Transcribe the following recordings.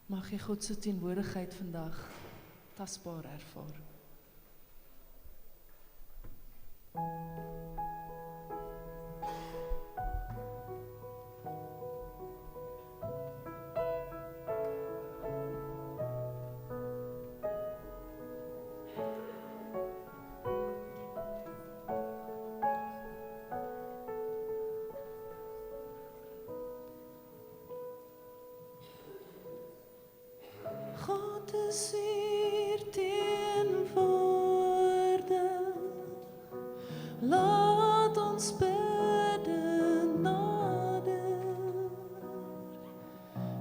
Mag jy God se teenwoordigheid vandag tasbaar ervaar. God is hier teenwoordig. Laat ons bidde nader.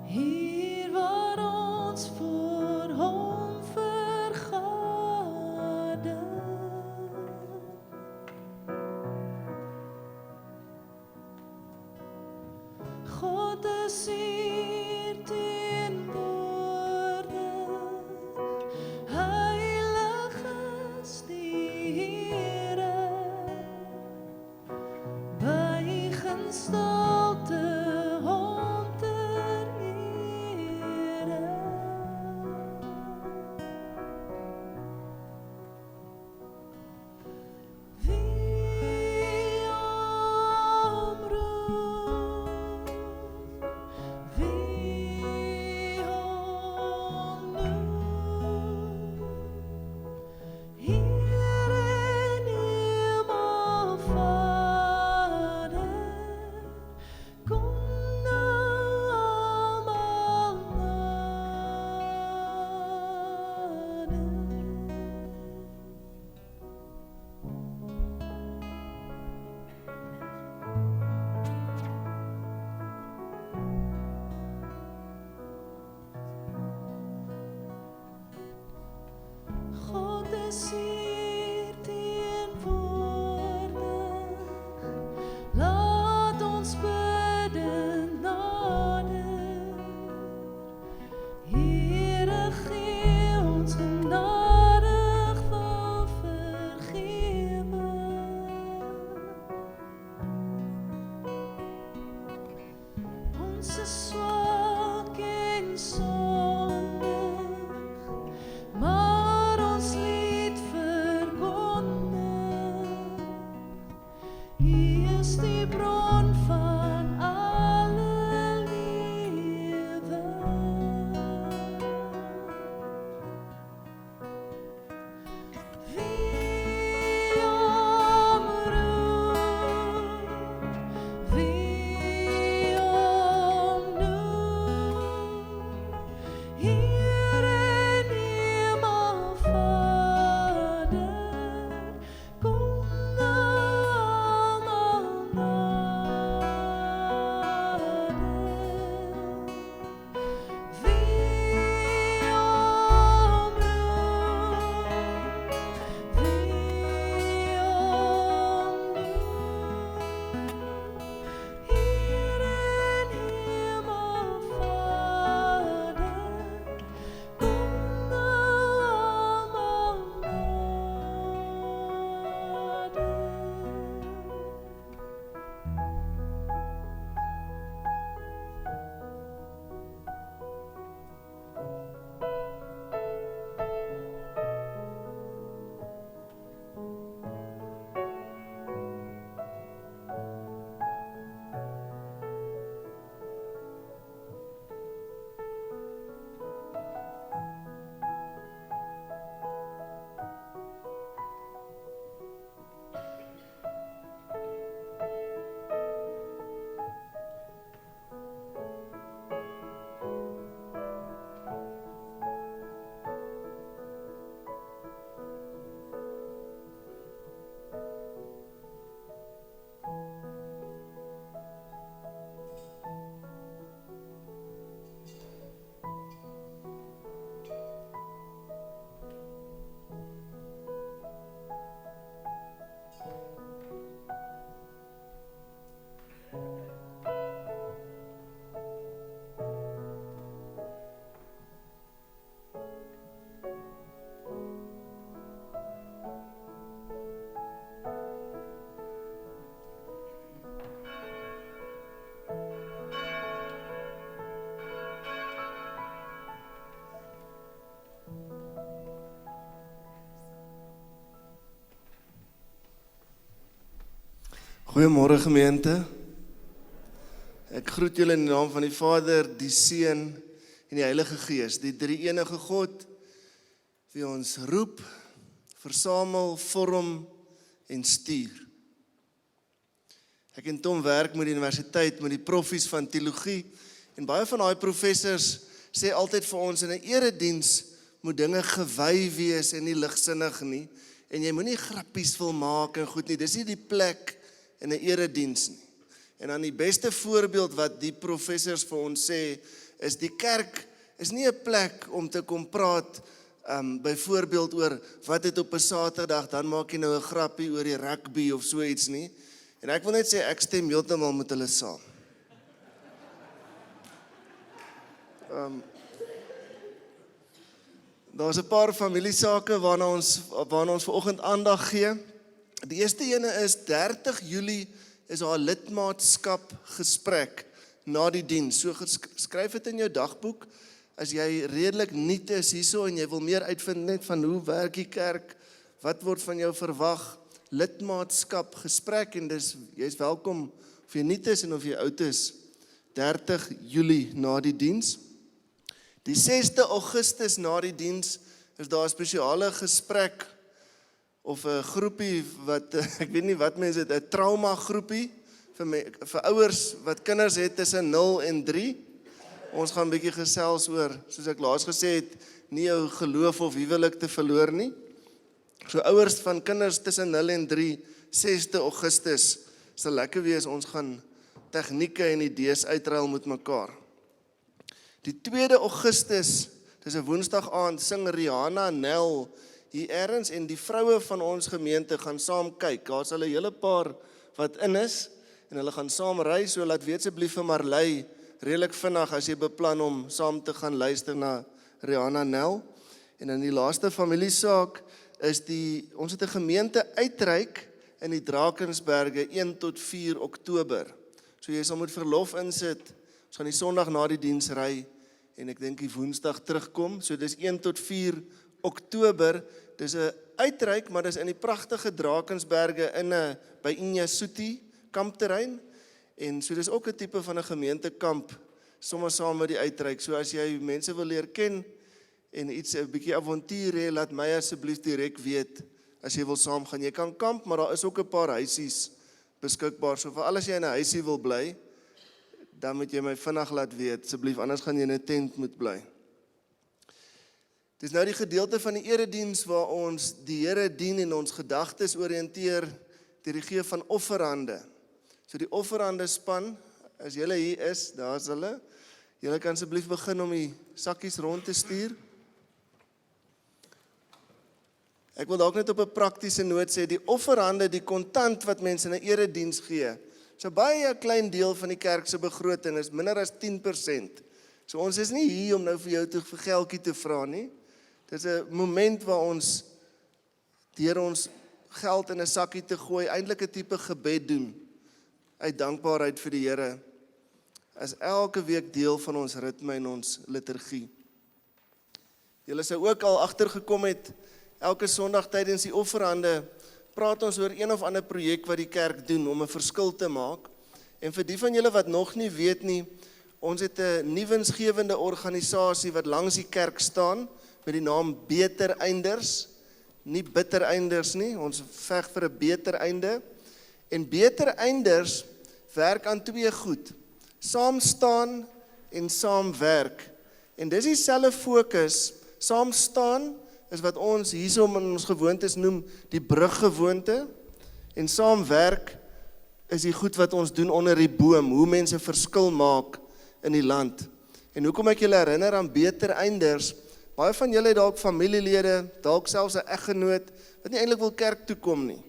Hier waar ons voor hom vergader. God is hier teenwoordig. Heilig is die Here. Buig in stilte hom ter ere. Wie hom roep, wie hom noem, Heer en Hemelvader, kom nou almal nader. God is hier teenwoordig. Laat ons bidde nader. Here, gee ons genadig wil vergewe. Ons is swak en sondig, maar ons lied vir Goeiemôre gemeente. Ek groet julle in die naam van die Vader, die Seun en die Heilige Gees, die drie-enige God, wie ons roep, versamel, vorm en stuur. Ek en Tom werk met die universiteit, met die proffies van teologie, en baie van daai professors sê altyd vir ons, in 'n erediens moet dinge gewy wees en nie ligsinnig nie, en jy moenie grappies wil maak en goed nie, dis nie die plek in 'n erediens nie. En dan die beste voorbeeld wat die professors vir ons sê, is die kerk is nie 'n plek om te kom praat, byvoorbeeld oor wat het op 'n Saterdag, dan maak jy nou 'n grappie oor die rugby of so iets nie. En ek wil net sê, ek stem heeltemal met hulle saam. Daar's 'n paar familiesake waarna ons vanoggend aandag gee. Die eerste ene is 30 Julie is haar lidmaatskap gesprek na die diens. So skryf dit in jou dagboek, as jy redelik nuut is hierso en jy wil meer uitvind net van hoe werk die kerk, wat word van jou verwag, lidmaatskap gesprek, en jy's welkom of jy nuut is en of jy oud is, 30 Julie na die diens. Die 6de Augustus na die diens is daar 'n spesiale gesprek of 'n groepie wat, ek weet nie wat mense het, 'n trauma groepie vir ouers wat kinders het tussen 0 en 3. Ons gaan 'n bietjie gesels oor, soos ek laas gesê het, nie jou geloof of huwelik te verloor nie. So ouers van kinders tussen 0 en 3, 6de Augustus, sal lekker wees, ons gaan tegnieke en idees uitruil met mekaar. Die 2de Augustus, dis 'n Woensdag aand, sing Rihanna Nel hier ergens, en die vroue van ons gemeente gaan saam kyk. Daar's hulle hele paar wat in is, en hulle gaan saam ry, so laat weet asseblief vir Marley, redelik vinnig as jy beplan om saam te gaan luister na Rihanna Nel. En dan die laaste familiesaak is ons het 'n gemeente uitreik in die Drakensberge 1 tot 4 Oktober. So jy sal moet verlof insit, ons gaan die Sondag na die diens ry, en ek dink die Woensdag terugkom, so dis 1 tot 4 Oktober, dis 'n uitreik, maar dis in die pragtige Drakensberge by Inyasuti kampterrein, en so dis ook 'n tipe van 'n gemeentekamp, sommer saam met die uitreik. So as jy mense wil leer ken en 'n bietjie avontuur hê, laat my asseblief direk weet as jy wil saam gaan. Jy kan kamp, maar daar is ook 'n paar huisies beskikbaar. So vir al as jy in 'n huisie wil bly, dan moet jy my vinnig laat weet, asseblief, anders gaan jy in 'n tent moet bly. Dis nou die gedeelte van die erediens waar ons die Here dien en ons gedagtes oriënteer deur die gee van offerhande. So die offerhande span, as julle hier is, daar's hulle. Julle kan asseblief begin om die sakkies rond te stuur. Ek wil dalk net op 'n praktiese noot sê, die offerhande, die kontant wat mense in 'n erediens gee, so baie 'n klein deel van die kerk se begroting, is minder as 10%. So ons is nie hier om nou vir jou vir geldjie te vra nie. Dit is 'n moment waar ons deur ons geld in 'n sakkie te gooi, eintlik 'n tipe gebed doen, uit dankbaarheid vir die Here, as elke week deel van ons ritme en ons liturgie. Julle sou ook al agtergekom het, elke Sondag tydens die offerhande, praat ons oor een of ander projek wat die kerk doen om 'n verskil te maak. En vir die van julle wat nog nie weet nie, ons het 'n nuwensgewende organisasie wat langs die kerk staan met die naam Beter Einders, nie bitter einders nie, ons veg vir 'n beter einde. En Beter Einders werk aan twee goed, saam staan en saam werk. En dis dieselfde fokus, saam staan is wat ons hiersom in ons gewoontes noem die bruggewoonte, en saam werk is die goed wat ons doen onder die boom, hoe mense verskil maak in die land. En hoekom ek julle herinner aan Beter Einders, baie van julle het dalk familielede, dalk selfs 'n eggenoot wat nie eintlik wil kerk toe kom nie.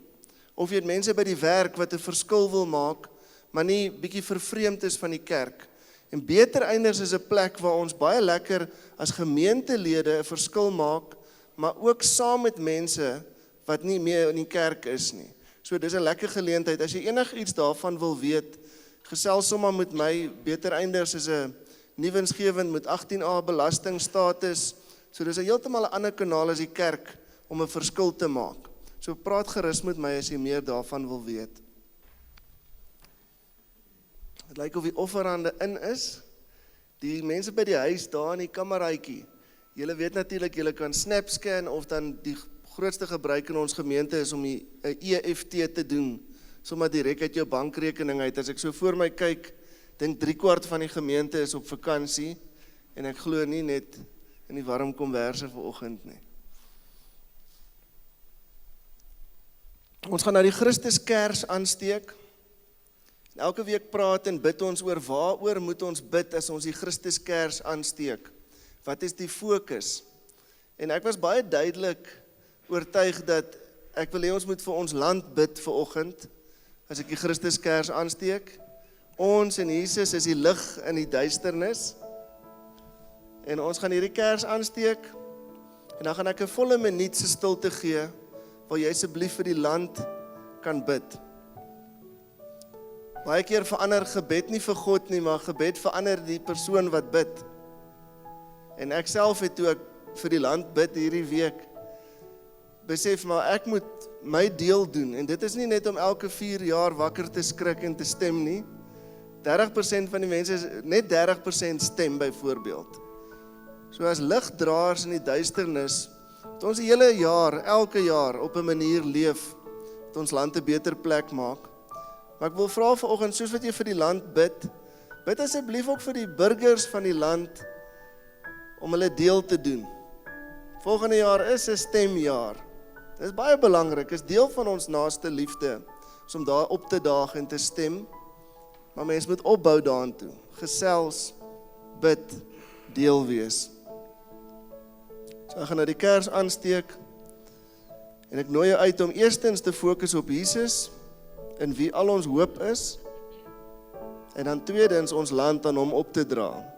Of jy het mense by die werk wat 'n verskil wil maak, maar nie bietjie vervreemd is van die kerk. En Beter Einders is 'n plek waar ons baie lekker as gemeentelede 'n verskil maak, maar ook saam met mense wat nie meer in die kerk is nie. So dis 'n lekker geleentheid. As jy enigiets daarvan wil weet, gesels sommer met my. Beter Einders is 'n nuwensgewend met 18A belastingstatus. So dis 'n heeltemal 'n ander kanaal as die kerk om 'n verskil te maak. So praat gerus met my as jy meer daarvan wil weet. Dit lyk of die offerande in is. Die mense by die huis daar in die kameraitjie, julle weet natuurlik, julle kan SnapScan of dan die grootste gebruik in ons gemeente is om die EFT te doen, sommer direk uit jou bankrekening uit. As ek so voor my kyk, dink 3/4 van die gemeente is op vakansie, en ek glo nie net in die warm komberse vanoggend nie. Ons gaan nou die Christuskers aansteek. Elke week praat en bid ons oor waaroor moet ons bid as ons die Christuskers aansteek. Wat is die fokus? En ek was baie duidelik oortuig dat ek wil hê ons moet vir ons land bid vanoggend as ek die Christuskers aansteek. Ons en Jesus is die lig in die duisternis. En ons gaan hierdie kers aansteek en dan gaan ek 'n volle minuut se stilte gee waar jy asseblief vir die land kan bid. Baie keer verander gebed nie vir God nie, maar gebed verander die persoon wat bid. En ek self het toe ek vir die land bid hierdie week, besef maar ek moet my deel doen. En dit is nie net om elke 4 jaar wakker te skrik en te stem nie. 30% van die mense, net 30% stem byvoorbeeld. So as ligdraers in die duisternis, het ons die hele jaar, elke jaar op 'n manier leef, dat ons land 'n beter plek maak. Maar ek wil vra vanoggend, soos wat jy vir die land bid, bid asseblief ook vir die burgers van die land, om hulle deel te doen. Volgende jaar is 'n stemjaar. Dit is baie belangrik, is deel van ons naaste liefde, om daar op te daag en te stem, maar mens moet opbou daartoe, gesels, bid, deel wees. So ek gaan nou die kers aansteek, en ek nooi jou uit om eerstens te fokus op Jesus, in wie al ons hoop is, en dan tweedens ons land aan hom op te dra.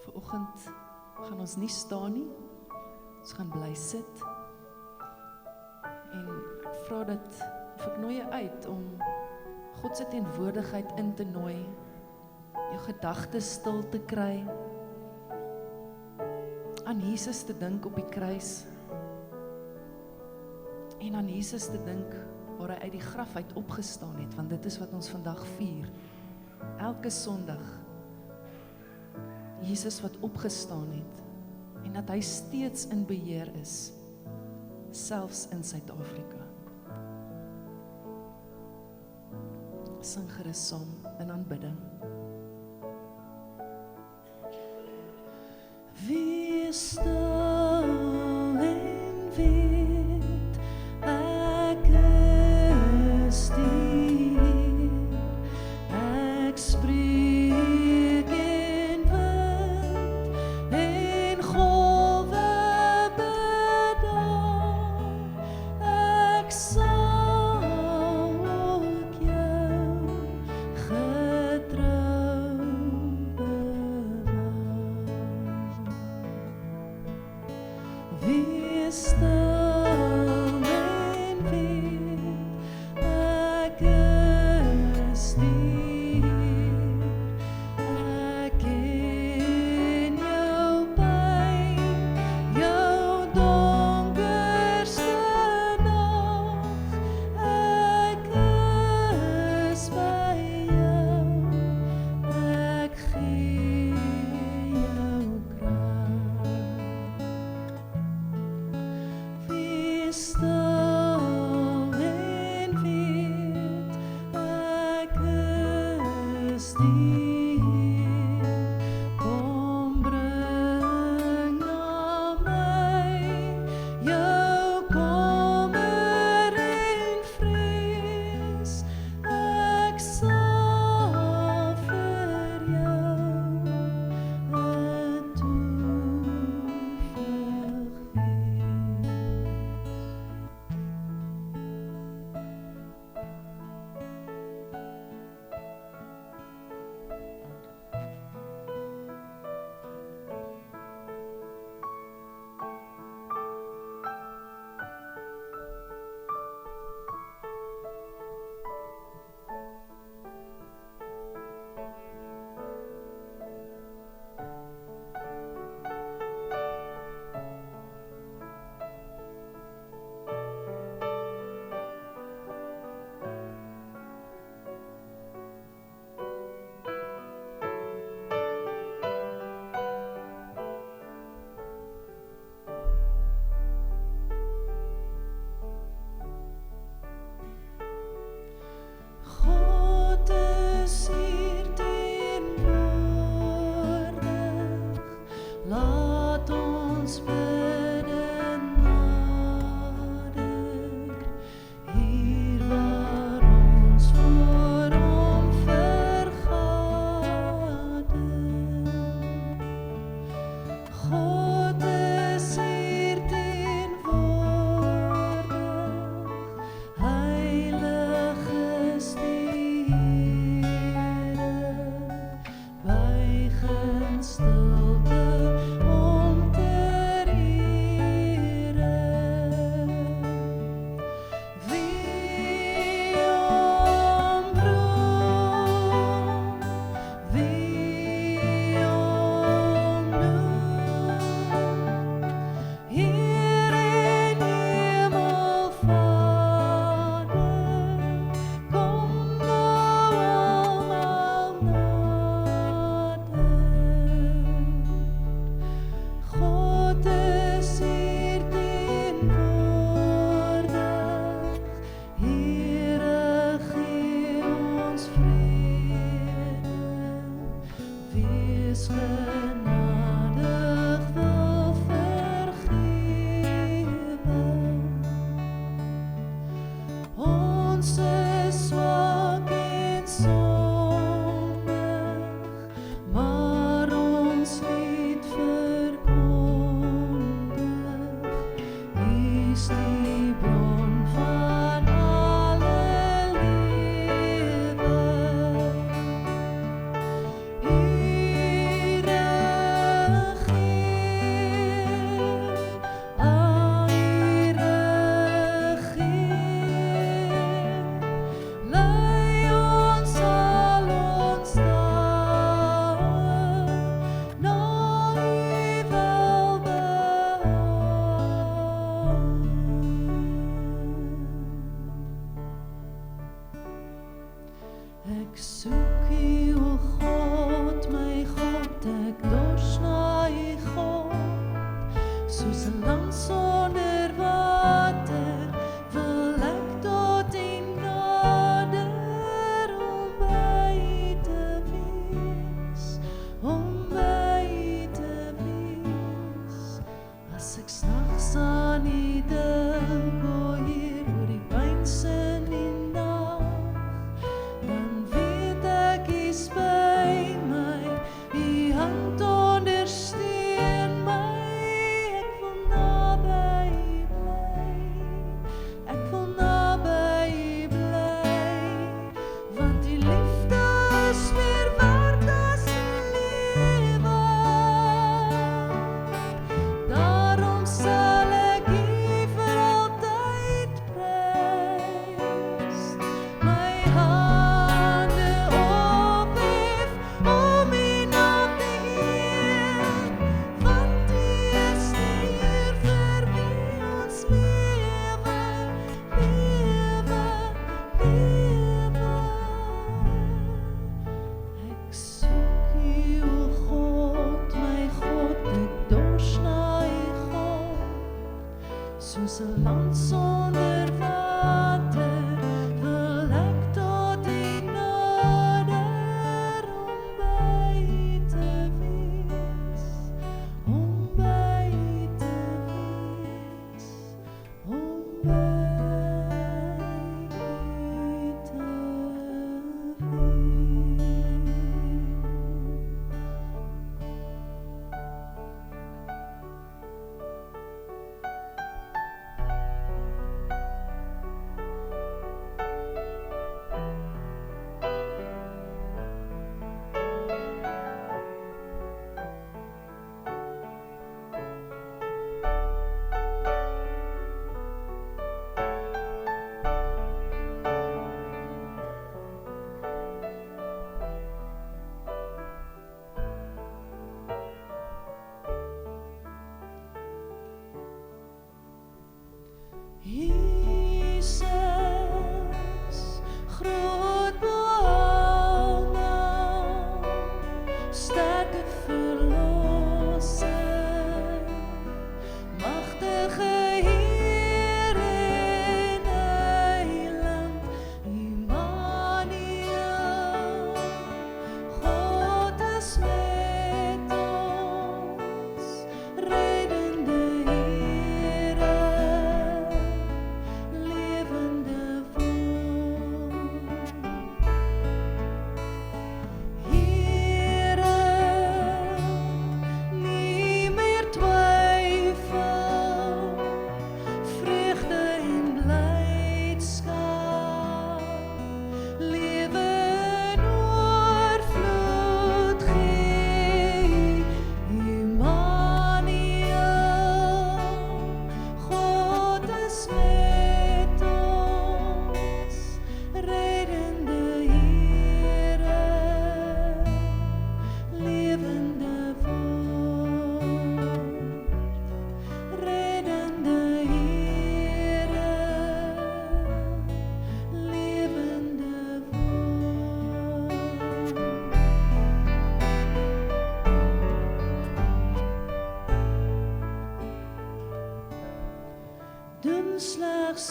Vanoggend gaan ons nie staan nie, ons gaan bly sit, en ek vra dat, of ek nooi jou uit om God se teenwoordigheid in te nooi, jou gedagtes stil te kry, aan Jesus te dink op die kruis, en aan Jesus te dink waar hy uit die graf uit opgestaan het, want dit is wat ons vandag vier, elke Sondag, Jesus wat opgestaan het, en dat hy steeds in beheer is, selfs in Suid-Afrika. Sing gerus saam in aanbidding. Wees stil en weet, ek is hier, ek spreek en wind en golwe bedaan, ek sal ook jou getrou bewaar. stuur, kom bring na my jou kommer en vrees, ek sal vir jou 'n toevlug wees. God is hier teenwoordig, laat ons bidden nader, hier waar ons voor hom vergader. God is hier teenwoordig, heilig is die Here, buig in stilte om ter ere. Wie hom roem, wie hom noem, hier in Hemel Vader, kom nou almal nader. God is hier teenwoordig, Here gee ons vrede, wees genadig, wil vergewe. Ons is swak en sondig, maar ons lied verkondig, U is die bron van alle lewe. U regeer, U regeer, lei ons al ons dag na U welbehaag. Ek soek U, o God, my God, ek dors na U, God, soos 'n lam sonder water, wil ek tot U nader, om by U te wees, om by U te wees. As ek snags aan U dink, o Heer, oor die pyns in die nag, dan weet ek U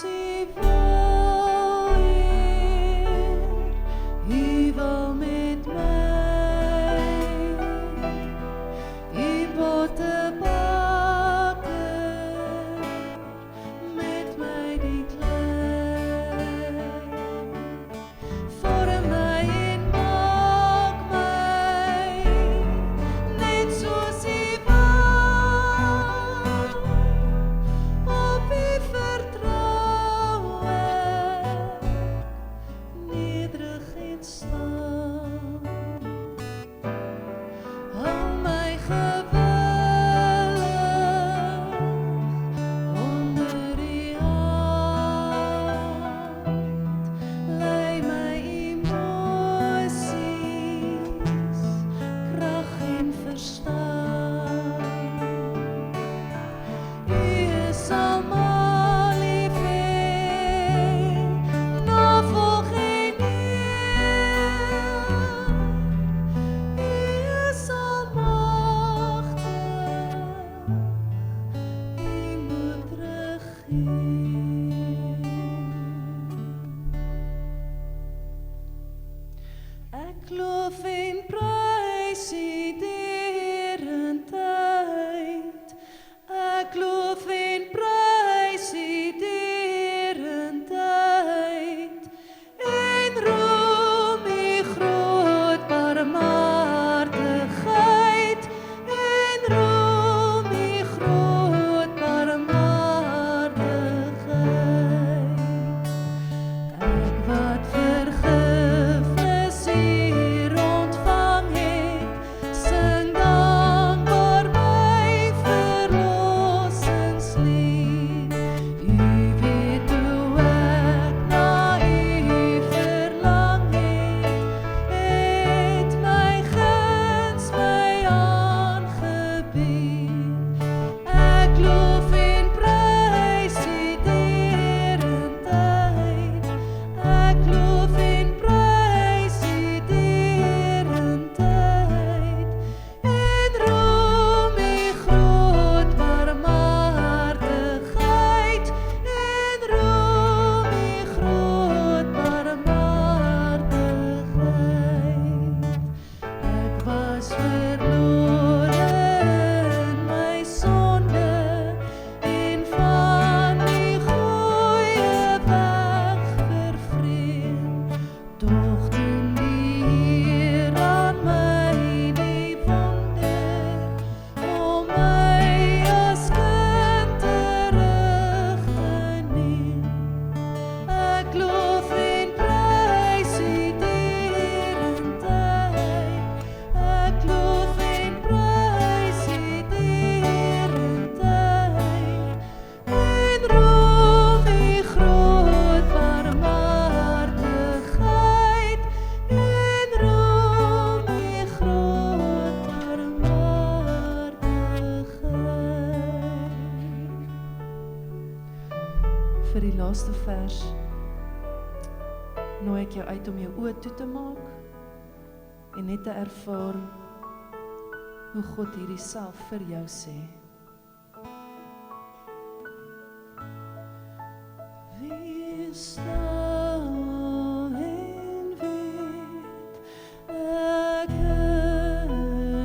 U wil, Heer, U wil met my, U pottebakker, met my die klei. Vorm my en maak my, net soos U wil, op U vertrou ek, nederig en staan. Hou my gewillig onder U hand, lei my emosies, krag en verstand. U is almal lief hê, navolg en eer. U is almagtig, U moet regeer. Ek loof en prys U derentyd. Ek loof en prys U derentyd. En roem U groot barmhartigheid. En roem U groot barmhartigheid. Ek wat vergifnis hier ontvang het, sing dankbaar my verlossingslied. U weet hoe ek na U verlang het my guns my aangebied. Ek loof en prys U derentyd. Ek loof en prys U derentyd. En roem U groot barmhartigheid. En roem U groot barmhartigheid. Ek was verlore in my sonde en van die goeie weg vervreemd. Doch toen die Heer aan my die wonder om my as kind terug te neem. Ek loof en prys U derentyd. Ek loof en prys U derentyd. En roem U groot barmhartigheid. En roem U groot barmhartigheid. Vir die laaste vers nooi ek jou uit om jou oë toe te maak en net te ervaar hoe God hierdie self vir jou sê. Wees stil en weet, ek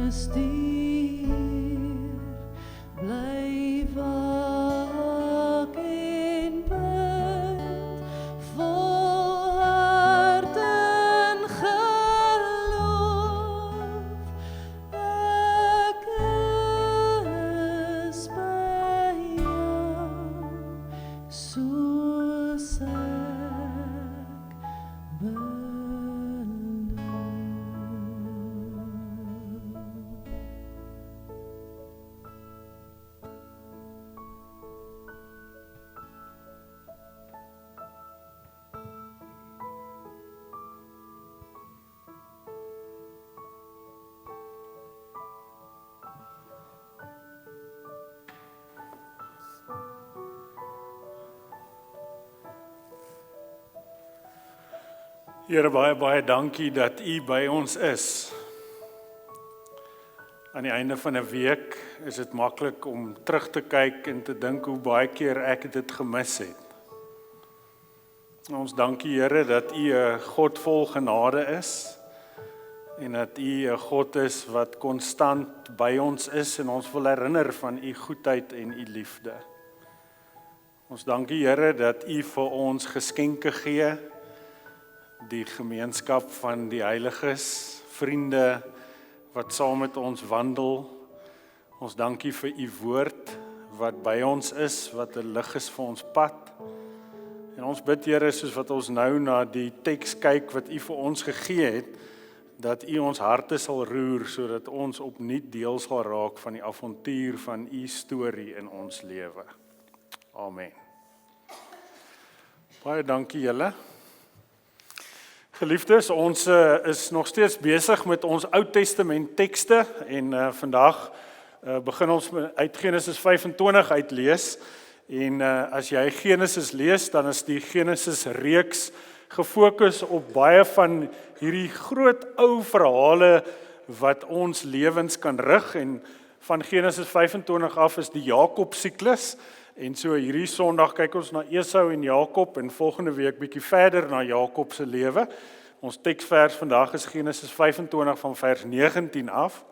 is die Heer. Bly waak en bid, volhard in geloof. Ek is by jou, soos ek beloof. Here, baie, baie dankie dat U by ons is. Aan die einde van 'n week is dit maklik om terug te kyk en te dink hoe baie keer ek dit gemis het. Ons dankie Here dat U 'n God vol genade is en dat U 'n God is wat konstant by ons is en ons wil herinner van U goedheid en U liefde. Ons dankie Here dat U vir ons geskenke gee, die gemeenskap van die heiliges, vriende wat saam met ons wandel. Ons dankie vir U woord wat by ons is, wat 'n lig is vir ons pad. En ons bid Here, soos wat ons nou na die teks kyk wat U vir ons gegee het, dat U ons harte sal roer, sodat ons opnuut deel sal raak van die avontuur van U storie in ons lewe. Amen. Baie dankie julle. Geliefdes, ons is nog steeds besig met ons Ou Testament tekste en vandag begin ons uit Genesis 25 uitlees. En as jy Genesis lees, dan is die Genesis reeks gefokus op baie van hierdie groot ou verhale wat ons lewens kan rig. En van Genesis 25 af is die Jakob siklus. En so hierdie Sondag kyk ons na Esau en Jakob en volgende week bietjie verder na Jakob se lewe. Ons teksvers vandag is Genesis 25 van vers 19 af.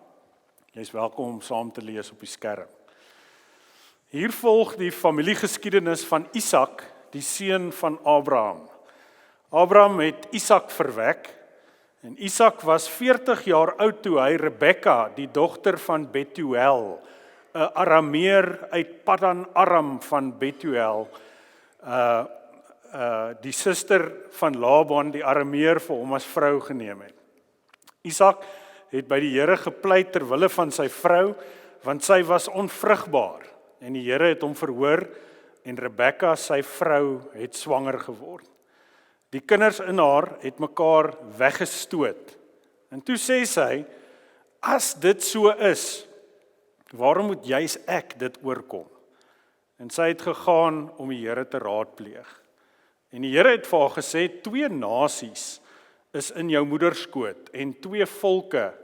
Jy is welkom om saam te lees op die skerm. Hier volg die familiegeskiedenis van Isak, die seun van Abraham. Abraham het Isak verwek en Isak was 40 jaar oud toe hy Rebekka, die dogter van Betuel, 'n Arameer uit Paddan Aram van Betuel, die suster van Laban, die Arameer, vir hom as vrou geneem het. Isak het by die Here gepleit ter wille van sy vrou, want sy was onvrugbaar. En die Here het hom verhoor en Rebekka, sy vrou, het swanger geword. Die kinders in haar het mekaar weggestoot. En toe sê sy, as dit so is, waarom moet juis ek dit oorkom? En sy het gegaan om die Here te raadpleeg. En die Here het vir haar gesê, 2 nasies is in jou moederskoot en 2 volke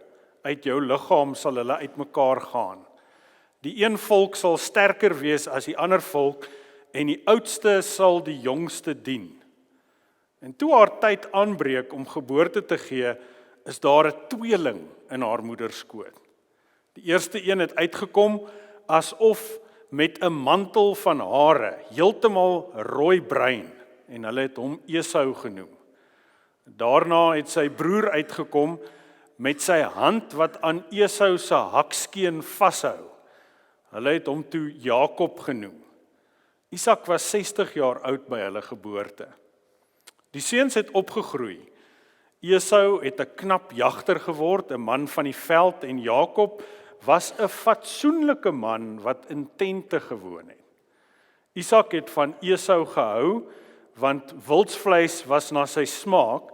uit jou liggaam sal hulle uitmekaar gaan. Die een volk sal sterker wees as die ander volk en die oudste sal die jongste dien. En toe haar tyd aanbreek om geboorte te gee, is daar 'n tweeling in haar moederskoot. Die eerste een het uitgekom asof met 'n mantel van hare, heeltemal rooi-bruin, en hulle het hom Esau genoem. Daarna het sy broer uitgekom met sy hand wat aan Esau se hakskeen vashou. Hulle het hom toe Jakob genoem. Isak was 60 jaar oud by hulle geboorte. Die seuns het opgegroei. Esau het 'n knap jagter geword, 'n man van die veld, en Jakob was 'n fatsoenlike man wat in tente gewoon het. Isak het van Esau gehou, want wildsvleis was na sy smaak.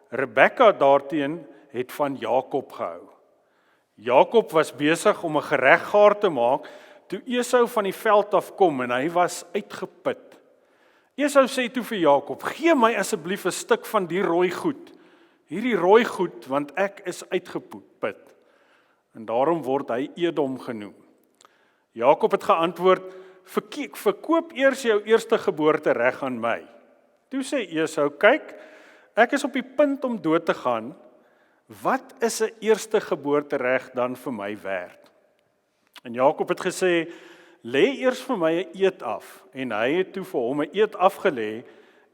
Rebekka daarteen het van Jakob gehou. Jakob was besig om 'n gereg gaar te maak toe Esau van die veld af kom en hy was uitgeput. Esau sê toe vir Jakob, gee my asseblief 'n stuk van die rooi goed. Hierdie rooi goed, want ek is uitgeput. En daarom word hy Edom genoem. Jakob het geantwoord, verkoop eers jou eerste geboortereg aan my. Toe sê Esau, kyk, ek is op die punt om dood te gaan. Wat is 'n eerste geboortereg dan vir my werd? En Jakob het gesê, lê eers vir my 'n eed af. En hy het toe vir hom 'n eed afgelê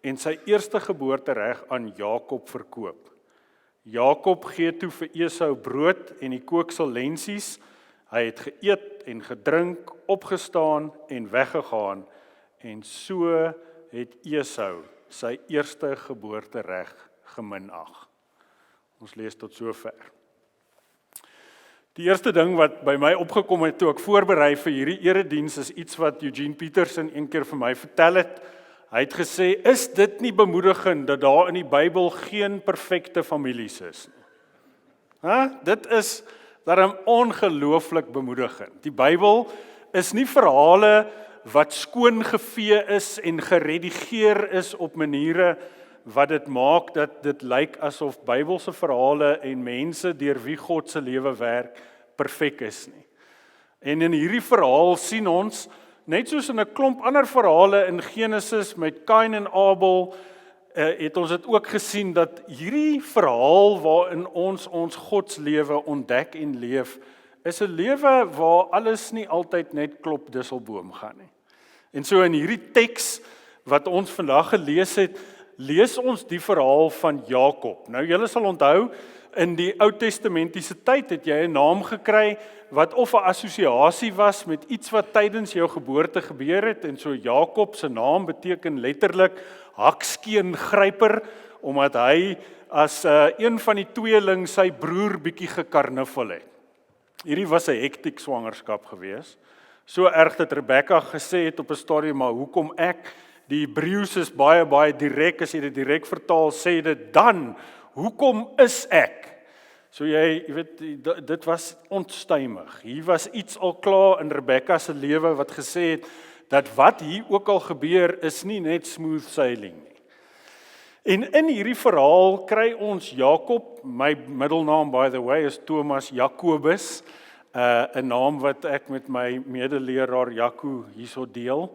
en sy eerste geboortereg aan Jakob verkoop. Jakob gee toe vir Esau brood en die kooksel lensies. Hy het geëet en gedrink, opgestaan en weggegaan. En so het Esau sy eerste geboortereg geminag. Ons lees tot sover. Die eerste ding wat by my opgekom het toe ek voorberei vir hierdie erediens is iets wat Eugene Peterson een keer vir my vertel het. Hy het gesê, is dit nie bemoedigend dat daar in die Bybel geen perfekte families is nie? Dit is daarom ongelooflik bemoedigend. Die Bybel is nie verhale wat skoongevee is en geredigeer is op maniere wat dit maak dat dit lyk asof Bybelse verhale en mense deur wie God se lewe werk perfek is nie. En in hierdie verhaal sien ons, net soos in 'n klomp ander verhale in Genesis met Kain en Abel, het ons dit ook gesien dat hierdie verhaal waarin ons godslewe ontdek en leef, is 'n lewe waar alles nie altyd net klop disselboom gaan nie. En so in hierdie teks wat ons vandag gelees het, lees ons die verhaal van Jakob. Nou julle sal onthou, in die Ou Testamentiese tyd het jy 'n naam gekry wat of 'n assosiasie was met iets wat tydens jou geboorte gebeur het, en so Jakob se naam beteken letterlik hakskeen-gryper, omdat hy as een van die tweeling sy broer bietjie gekarnuffel het. Hierdie was 'n hektiek swangerskap gewees. So erg dat Rebekka gesê het op 'n stadium, maar hoekom ek? Die Hebreëus is baie direk, as jy dit direk vertaal, sê dit dan, hoekom is ek? So jy weet, dit was onstuimig. Hier was iets al klaar in Rebekka se lewe wat gesê het, dat wat hier ook al gebeur, is nie net smooth sailing nie. En in hierdie verhaal kry ons Jakob, my middelnaam by the way is Thomas Jacobus, 'n naam wat ek met my medeleraar Jaco hierso deel,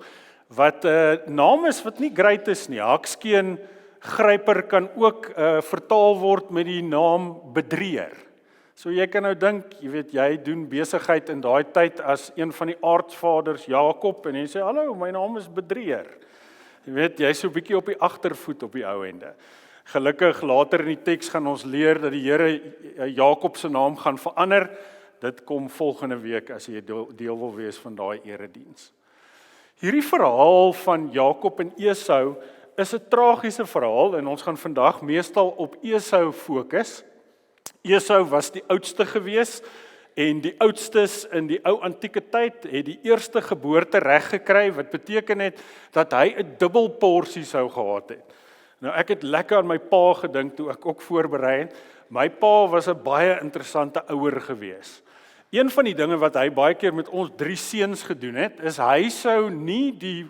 wat 'n naam is wat nie great is nie. Hakskeen gryper kan ook vertaal word met die naam bedrieër. So jy kan nou dink, jy weet, jy doen besigheid in daai tyd as een van die aartsvaders Jakob, en jy sê, hallo, my naam is bedrieër. Jy weet, jy is so 'n bietjie op die agtervoet op die ou ende. Gelukkig later in die teks gaan ons leer dat die Here Jakob se naam gaan verander. Dit kom volgende week as jy deel wil wees van daai erediens. Hierdie verhaal van Jakob en Esau is 'n tragiese verhaal, en ons gaan vandag meestal op Esau fokus. Esau was die oudste gewees, en die oudstes in die ou antieke tyd het die eerste geboorte reg gekry, wat beteken het dat hy 'n dubbel porsie sou gehad het. Nou ek het lekker aan my pa gedink toe ek ook voorberei het. My pa was 'n baie interessante ouer gewees. Een van die dinge wat hy baie keer met ons 3 seuns gedoen het, is hy sou nie die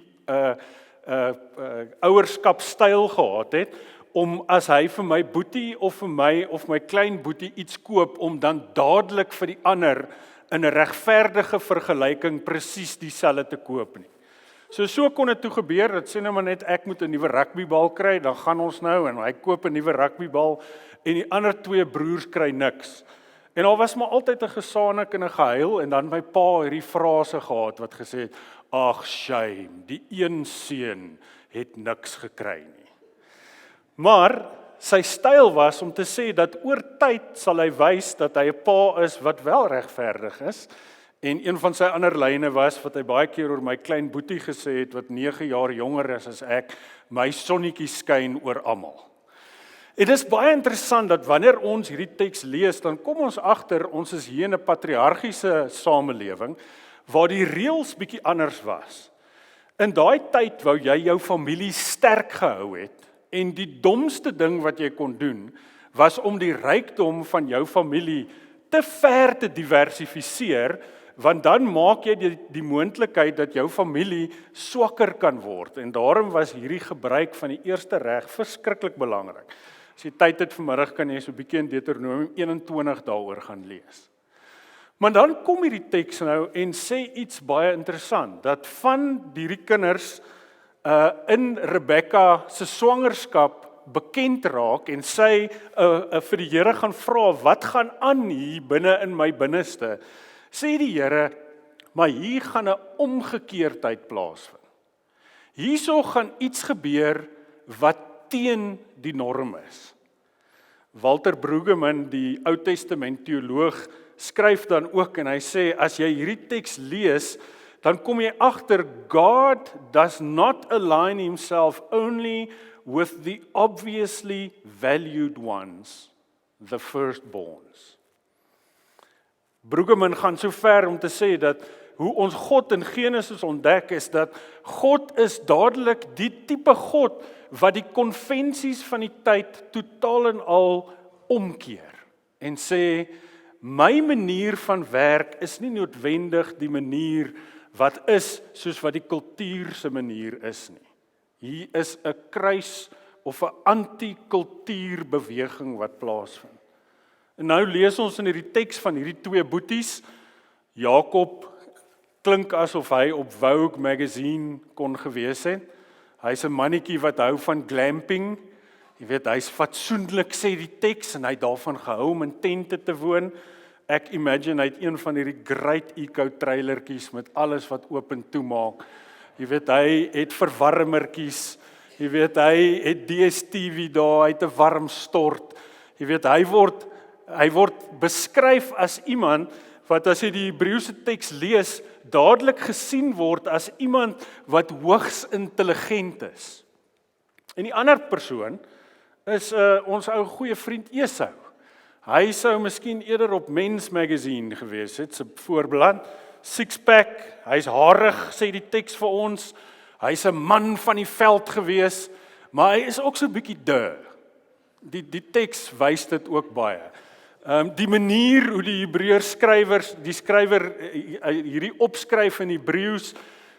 ouerskapstyl gehad het, om as hy vir my boetie of vir my of my klein boetie iets koop, om dan dadelik vir die ander in 'n regverdige vergelyking presies dieselfde te koop nie. So kon dit toe gebeur, dat sê nou maar net ek moet 'n nuwe rugbybal kry, dan gaan ons nou en hy koop 'n nuwe rugbybal en die ander 2 broers kry niks. En al was maar altyd 'n gesaanik en 'n gehuil, en dan my pa hierdie frase gehad wat gesê het, ag shame, die een seun het niks gekry nie. Maar sy styl was om te sê dat oor tyd sal hy wys dat hy 'n pa is wat wel regverdig is. En een van sy ander lyne was wat hy baie keer oor my klein boetie gesê het wat 9 jaar jonger is as ek, my sonnetjie skyn oor almal. En dit is baie interessant dat wanneer ons hierdie teks lees, dan kom ons agter ons is hier in 'n patriargiese samelewing waar die reëls bietjie anders was. In daai tyd wou jy jou familie sterk gehou het. En die domste ding wat jy kon doen, was om die rykdom van jou familie te ver te diversifiseer, want dan maak jy die moontlikheid dat jou familie swakker kan word. En daarom was hierdie gebruik van die eerste reg verskriklik belangrik. As jy tyd het vanmiddag, kan jy so 'n bietjie in Deuteronomium 21 daaroor gaan lees. Maar dan kom hierdie teks nou en sê iets baie interessant, dat van hierdie kinders in Rebekka se swangerskap bekend raak en sy vir die Here gaan vra, wat gaan aan hier binne in my binneste? Sê die Here, maar hier gaan 'n omgekeerdheid plaasvind. Hierso gaan iets gebeur wat teen die norm is. Walter Brueggemann, die Ou Testament teoloog, skryf dan ook en hy sê, as jy hierdie teks lees, dan kom jy agter, God does not align himself only with the obviously valued ones, the firstborns. Brueggemann gaan so ver om te sê dat hoe ons God in Genesis ontdek is dat God is dadelik die tipe God wat die konvensies van die tyd totaal en al omkeer en sê, my manier van werk is nie noodwendig die manier wat is soos wat die kultuur se manier is nie. Hier is 'n kruis of 'n anti-kultuur beweging wat plaasvind. En nou lees ons in hierdie teks van hierdie 2 boeties. Jakob klink asof hy op Vogue magazine kon gewees het. Hy's 'n mannetjie wat hou van glamping. Jy weet, hy's fatsoenlik, sê die teks, en hy het daarvan gehou om in tente te woon. Ek imagine hy het een van hierdie great eco trailertjies met alles wat oop en toe maak. Jy weet, hy het verwarmertjies. Jy weet, hy het DStv daar, hy het 'n warm stort. Jy weet, hy word beskryf as iemand wat as jy die Hebreëse teks lees, dadelik gesien word as iemand wat hoogs intelligent is. En die ander persoon is ons ou goeie vriend Esau. Hy sou miskien eerder op Men's Magazine gewees het, se voorblad, six-pack, hy's harig, sê die teks vir ons, hy's 'n man van die veld gewees, maar hy is ook so 'n bietjie Die teks wys dit ook baie. Die manier hoe die die skrywer hierdie opskryf in Hebreëus,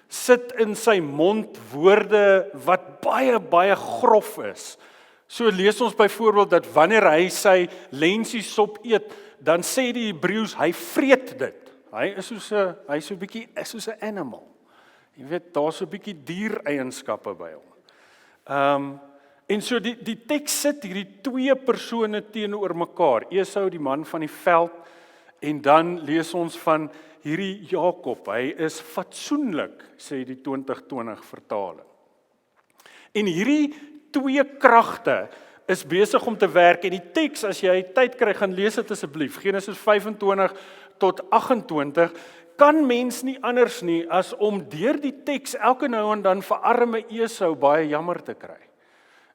sit in sy mond woorde wat baie grof is. So lees ons byvoorbeeld dat wanneer hy sy lensiesop eet, dan sê die Hebreëus, hy vreet dit. Hy is so 'n bietjie soos 'n animal. Jy weet, daar's so 'n bietjie diereienskappe by hom. En so die teks sit hierdie twee persone teenoor mekaar. Esau, die man van die veld, en dan lees ons van hierdie Jakob. Hy is fatsoenlik, sê die 2020 vertaling. En hierdie twee kragte is besig om te werk, en die teks, as jy tyd kry, gaan lees dit asseblief, Genesis 25 tot 28, kan mens nie anders nie as om deur die teks elke nou en dan vir arme Esau baie jammer te kry,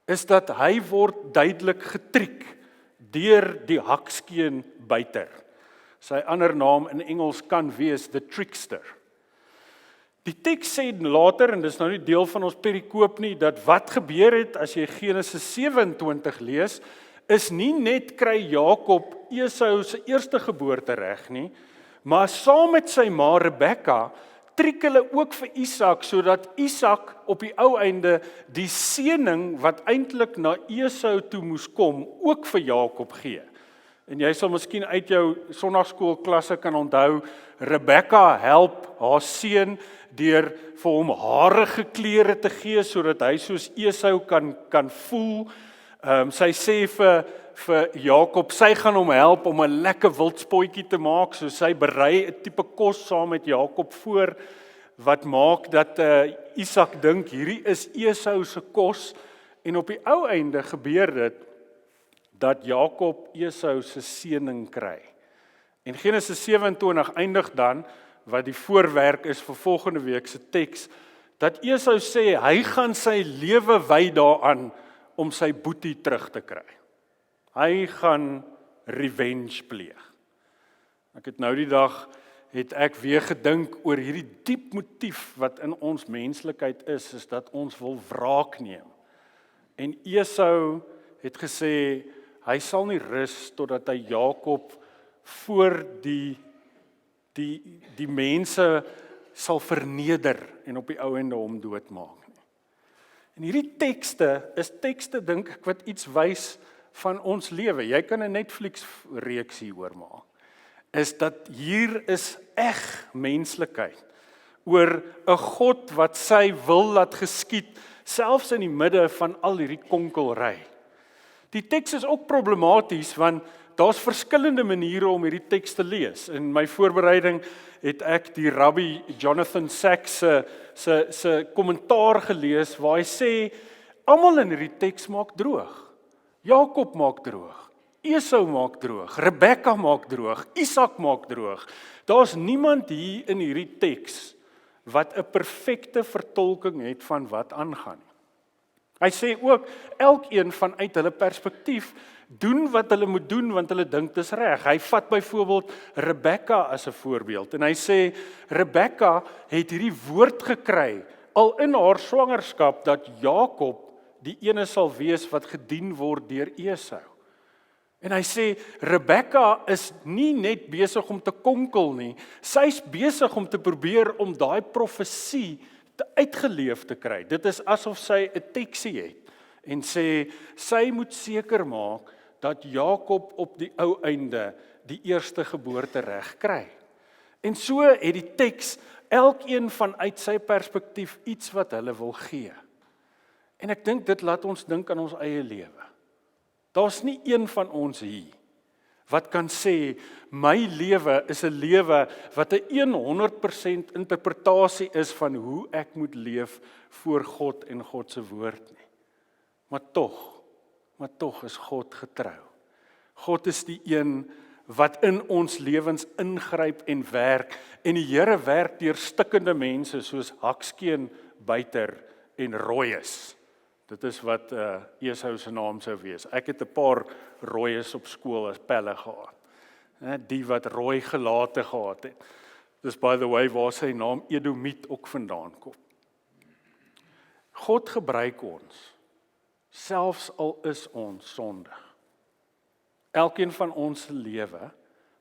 is dat hy word duidelik getriek deur die hakskeenbyter. Sy ander naam in Engels kan wees the trickster. Die teks sê later, en dis nou nie deel van ons perikoop nie, dat wat gebeur het as jy Genesis 27 lees, is nie net kry Jakob Esau se eerste geboorte reg nie, maar saam met sy ma Rebekka triek hulle ook vir Isak, sodat Isak op die ou einde die seëning wat eintlik na Esau toe moes kom, ook vir Jakob gee. En jy sal miskien uit jou sonnaarskoolklasse kan onthou, Rebekka help haar seun deur vir hom harige klere te gee, sodat hy soos Esau kan voel. Sy sê vir Jakob, sy gaan hom help om 'n lekker wildspotjie te maak, so sy berei 'n tipe kos saam met Jakob voor, wat maak dat Isak dink, hierdie is Esau se kos, en op die ou einde gebeur dit, dat Jakob Esau se seëning kry. En Genesis 27 eindig dan, wat die voorwerk is vir volgende week se teks, dat Esau sê, hy gaan sy lewe wy daaraan, om sy boetie terug te kry. Hy gaan revenge pleeg. Ek het nou die dag, het ek weer gedink oor hierdie diep motief wat in ons menslikheid is dat ons wil wraak neem. En Esau het gesê, hy sal nie rus totdat hy Jakob voor die mense sal verneder en op die ou ende hom doodmaak. En hierdie tekste is tekste, dink ek, wat iets wys van ons lewe. Jy kan 'n Netflix reeks hieroor maak. Is dat hier is eg menslikheid oor 'n God wat sy wil laat geskied, selfs in die midde van al hierdie konkelry. Die teks is ook problematies, want daar's verskillende maniere om hierdie teks te lees. In my voorbereiding het ek die rabbi Jonathan Sacks se kommentaar gelees, waar hy sê, almal in hierdie teks maak droog. Jakob maak droog, Esau maak droog, Rebekka maak droog, Isak maak droog. Daar's niemand hier in hierdie teks wat 'n perfekte vertolking het van wat aangaan. Hy sê ook, elkeen vanuit hulle perspektief doen wat hulle moet doen, want hulle dink dis reg. Hy vat byvoorbeeld Rebekka as 'n voorbeeld, en hy sê, Rebekka het hierdie woord gekry, al in haar swangerskap, dat Jakob die ene sal wees wat gedien word deur Esau. En hy sê, Rebekka is nie net besig om te konkel nie, sy's besig om te probeer om daai profesie uitgeleef te kry. Dit is asof sy 'n teksie het, en sê, sy moet seker maak, dat Jakob op die ou einde die eerste geboorte reg kry. En so het die teks elkeen vanuit sy perspektief iets wat hulle wil gee. En ek dink dit laat ons dink aan ons eie lewe. Daar's nie een van ons hier wat kan sê, my lewe is 'n lewe wat 'n 100% interpretasie is van hoe ek moet leef voor God en God se woord nie. Maar tog is God getrou. God is die een wat in ons lewens ingryp en werk, en die Here werk deur stikkende mense soos Hakskeen, Buiter en Rooies. Dit is wat Esau se naam sou wees. Ek het 'n paar Rooies op skool as pelle gehad. Die wat rooi gelate gehad het. Dis by the way waar sy naam Edomiet ook vandaan kom. God gebruik ons, selfs al is ons sondig. Elkeen van ons se lewe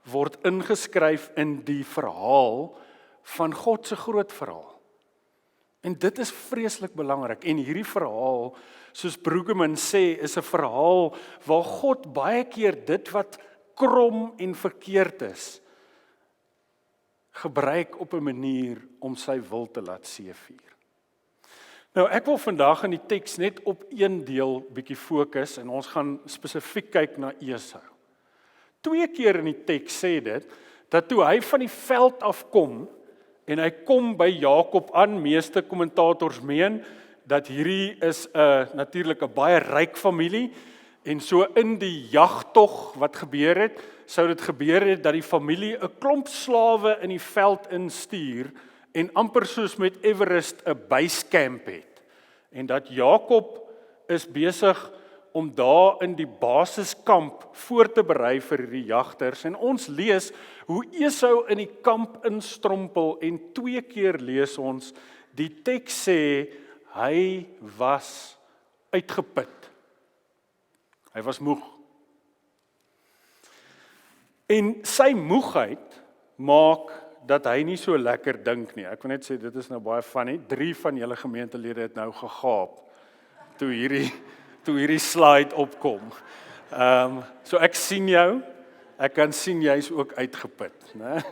word ingeskryf in die verhaal van God se groot verhaal. En dit is vreeslik belangrik. En hierdie verhaal, soos Brueggemann sê, is 'n verhaal waar God baie keer dit wat krom en verkeerd is, gebruik op 'n manier om sy wil te laat seëvier. Nou, ek wil vandag in die teks net op een deel bietjie fokus, en ons gaan spesifiek kyk na Esau. 2 keer in die teks sê dit, dat toe hy van die veld afkom, en hy kom by Jakob aan, meeste kommentators meen, dat hierdie is natuurlik 'n baie ryk familie, en so in die jagtog wat gebeur het, sou dit gebeur het dat die familie 'n klomp slawe in die veld instuur, en amper soos met Everest 'n basecamp het. En dat Jakob is besig om daar in die basiskamp voor te berei vir die jagters. En ons lees hoe Esau in die kamp instrompel, en 2 keer lees ons, die teks sê, hy was uitgeput. Hy was moeg. En sy moegheid maak dat hy nie so lekker dink nie. Ek wil net sê, dit is nou baie funny. 3 van julle gemeentelede het nou gegaap toe hierdie slide opkom. So ek sien jou, ek kan sien jy's ook uitgeput, né?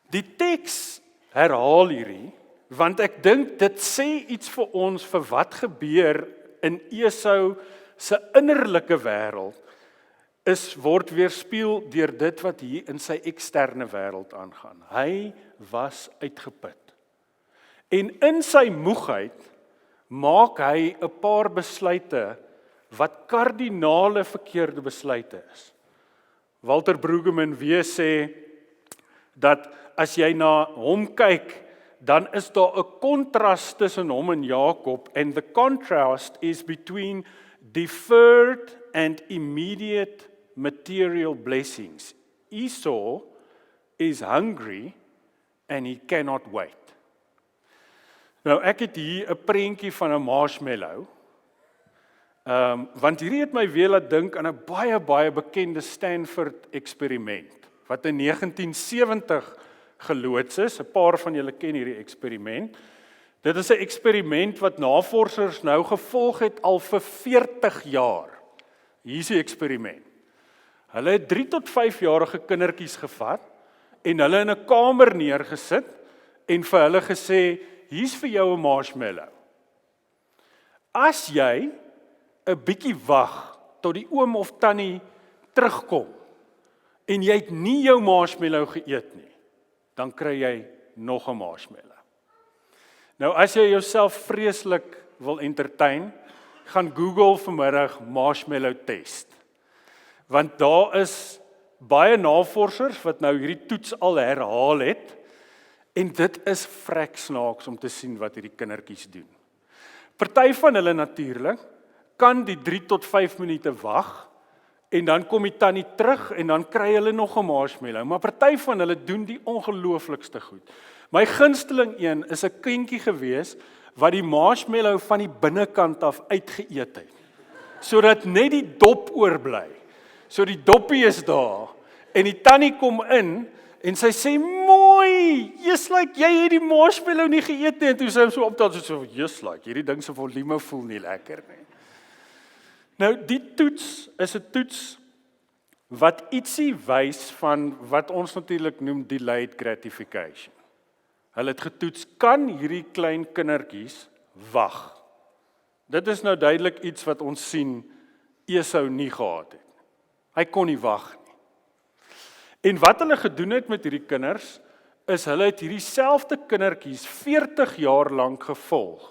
Die teks herhaal hierdie, want ek dink dit sê iets vir ons vir wat gebeur in Esau se innerlike wêreld, word weerspieël deur dit wat hier in sy eksterne wêreld aangaan. Hy was uitgeput. En in sy moegheid maak hy 'n paar besluite wat kardinale verkeerde besluite is. Walter Brueggemann weer sê dat as jy na hom kyk, dan is daar 'n kontras tussen hom en Jakob, and the contrast is between deferred and immediate material blessings. Esau is hungry and he cannot wait. Nou, ek het hier 'n prentjie van 'n marshmallow, want hierdie het my weer laat dink aan 'n baie bekende Stanford eksperiment, wat in 1970 geloods is. 'n Paar van julle ken hierdie eksperiment. Dit is 'n eksperiment wat navorsers nou gevolg het al vir 40 jaar. Hier is die eksperiment. Hulle het 3 tot 5-jarige kindertjies gevat, en hulle in 'n kamer neergesit, en vir hulle gesê, hier's vir jou 'n marshmallow. As jy 'n bietjie wag tot die oom of tannie terugkom en jy het nie jou marshmallow geëet nie, dan kry jy nog 'n marshmallow. Nou as jy jouself vreeslik wil entertain, gaan Google vanmiddag marshmallow test. Want daar is baie navorsers wat nou hierdie toets al herhaal het, en dit is vrek snaaks om te sien wat hierdie kindertjies doen. Party van hulle natuurlik kan die 3 tot 5 minute wag, en dan kom die tannie terug, en dan kry hulle nog 'n marshmallow. Maar party van hulle doen die ongelooflikste goed. My gunsteling een is 'n kindjie gewees, wat die marshmallow van die binnekant af uitgeëet het, sodat net die dop oorbly. So die doppie is daar, en die tannie kom in, en sy sê, mooi, jy het die marshmallow nie geëet nie, en toe sy hom so optel, so, hierdie ding se volume voel nie lekker nie. Nou, die toets is 'n toets wat ietsie wys van wat ons natuurlik noem delayed gratification. Hulle het getoets, kan hierdie klein kindertjies wag Dit is nou duidelik iets wat ons sien Esau nie gehad het. Hy kon nie wag nie. En wat hulle gedoen het met hierdie kinders, is hulle het hierdie selfde kindertjies 40 jaar lank gevolg,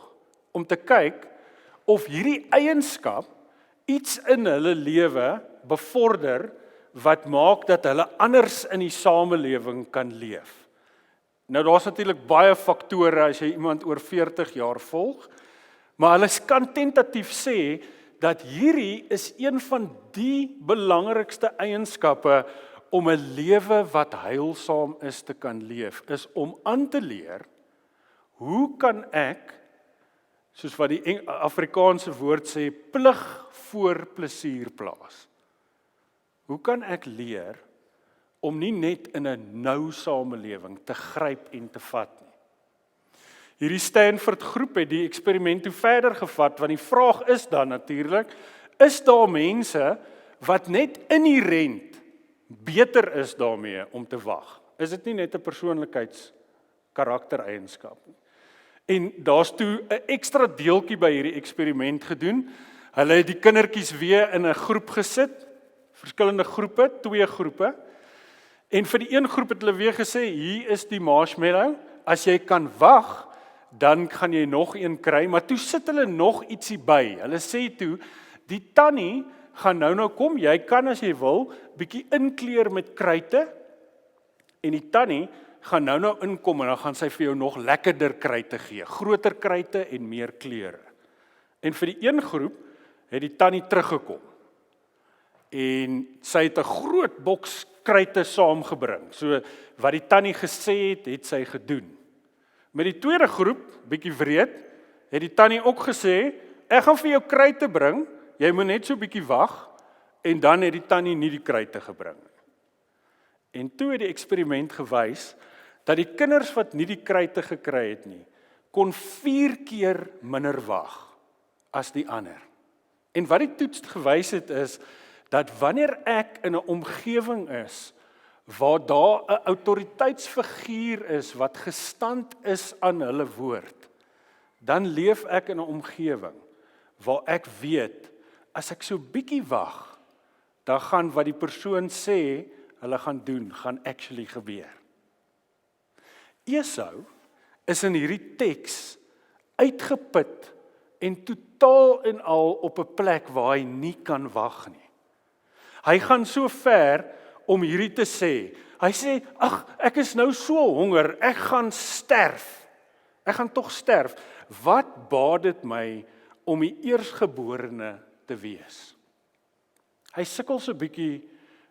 om te kyk of hierdie eienskap iets in hulle lewe bevorder, wat maak dat hulle anders in die samelewing kan leef. Nou daar's natuurlik baie faktore as jy iemand oor 40 jaar volg, maar hulle kan tentatief sê dat hierdie is een van die belangrikste eienskappe om 'n lewe wat heilsaam is te kan leef, is om aan te leer, hoe kan ek, soos wat die Afrikaanse woord sê, plig voor plesier plaas. Hoe kan ek leer om nie net in 'n nou samelewing te gryp en te vat nie? Hierdie Stanford groep het die eksperiment toe verder gevat, want die vraag is dan natuurlik, is daar mense wat net inherent beter is daarmee om te wag? Is dit nie net 'n persoonlikheidskaraktereienskap nie? En daar's toe 'n ekstra deeltjie by hierdie eksperiment gedoen. Hulle het die kindertjies weer in 'n groep gesit, verskillende groepe, 2 groepe. En vir die een groep het hulle weer gesê, hier is die marshmallow, as jy kan wag, dan gaan jy nog een kry, maar toe sit hulle nog ietsie by. Hulle sê toe, die tannie gaan nou kom, jy kan as jy wil, bietjie inkleer met kruite, en die tannie gaan nou inkom, en dan gaan sy vir jou nog lekkerder kruite gee, groter kruite en meer kleure. En vir die een groep, het die tannie teruggekom, en sy het 'n groot boks kruite saamgebring, so wat die tannie gesê het, het sy gedoen. Met die tweede groep, bietjie wreed, het die tannie ook gesê, ek gaan vir jou kruite bring, jy moet net so bietjie wag, en dan het die tannie nie die kruite gebring. En toe het die eksperiment gewys, dat die kinders wat nie die kruite gekry het nie, kon 4 keer minder wag as die ander. En wat die toets gewys het is, dat wanneer ek in 'n omgewing is, waar daar 'n autoriteitsfiguur is, wat gestand is aan hulle woord, dan leef ek in 'n omgewing, waar ek weet, as ek so bietjie wag, dan gaan wat die persoon sê, hulle gaan doen, gaan actually gebeur. Esau is in hierdie teks uitgeput en totaal en al op 'n plek waar hy nie kan wag nie. Hy gaan so ver om hierdie te sê. Hy sê, ag, ek is nou so honger, ek gaan sterf. Ek gaan tog sterf. Wat baat dit my om die eersgeborene te wees? Hy sukkel so 'n bietjie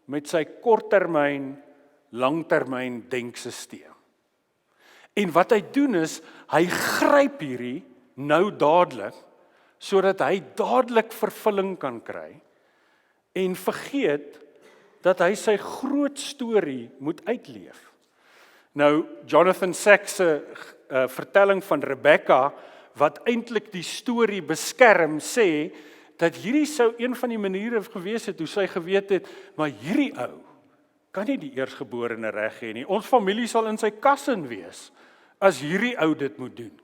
met sy korttermyn, langtermyn denkstelsel. En wat hy doen is, hy gryp hierdie nou dadelik, sodat hy dadelik vervulling kan kry, en vergeet dat hy sy groot storie moet uitleef. Nou, Jonathan Sacks se vertelling van Rebecca, wat eintlik die storie beskerm, sê, dat hierdie sou een van die maniere gewees het, hoe sy geweet het, maar hierdie ou, kan nie die eersgeborene reg hê nie. Ons familie sal in sy kassin wees, as hierdie ou dit moet doen.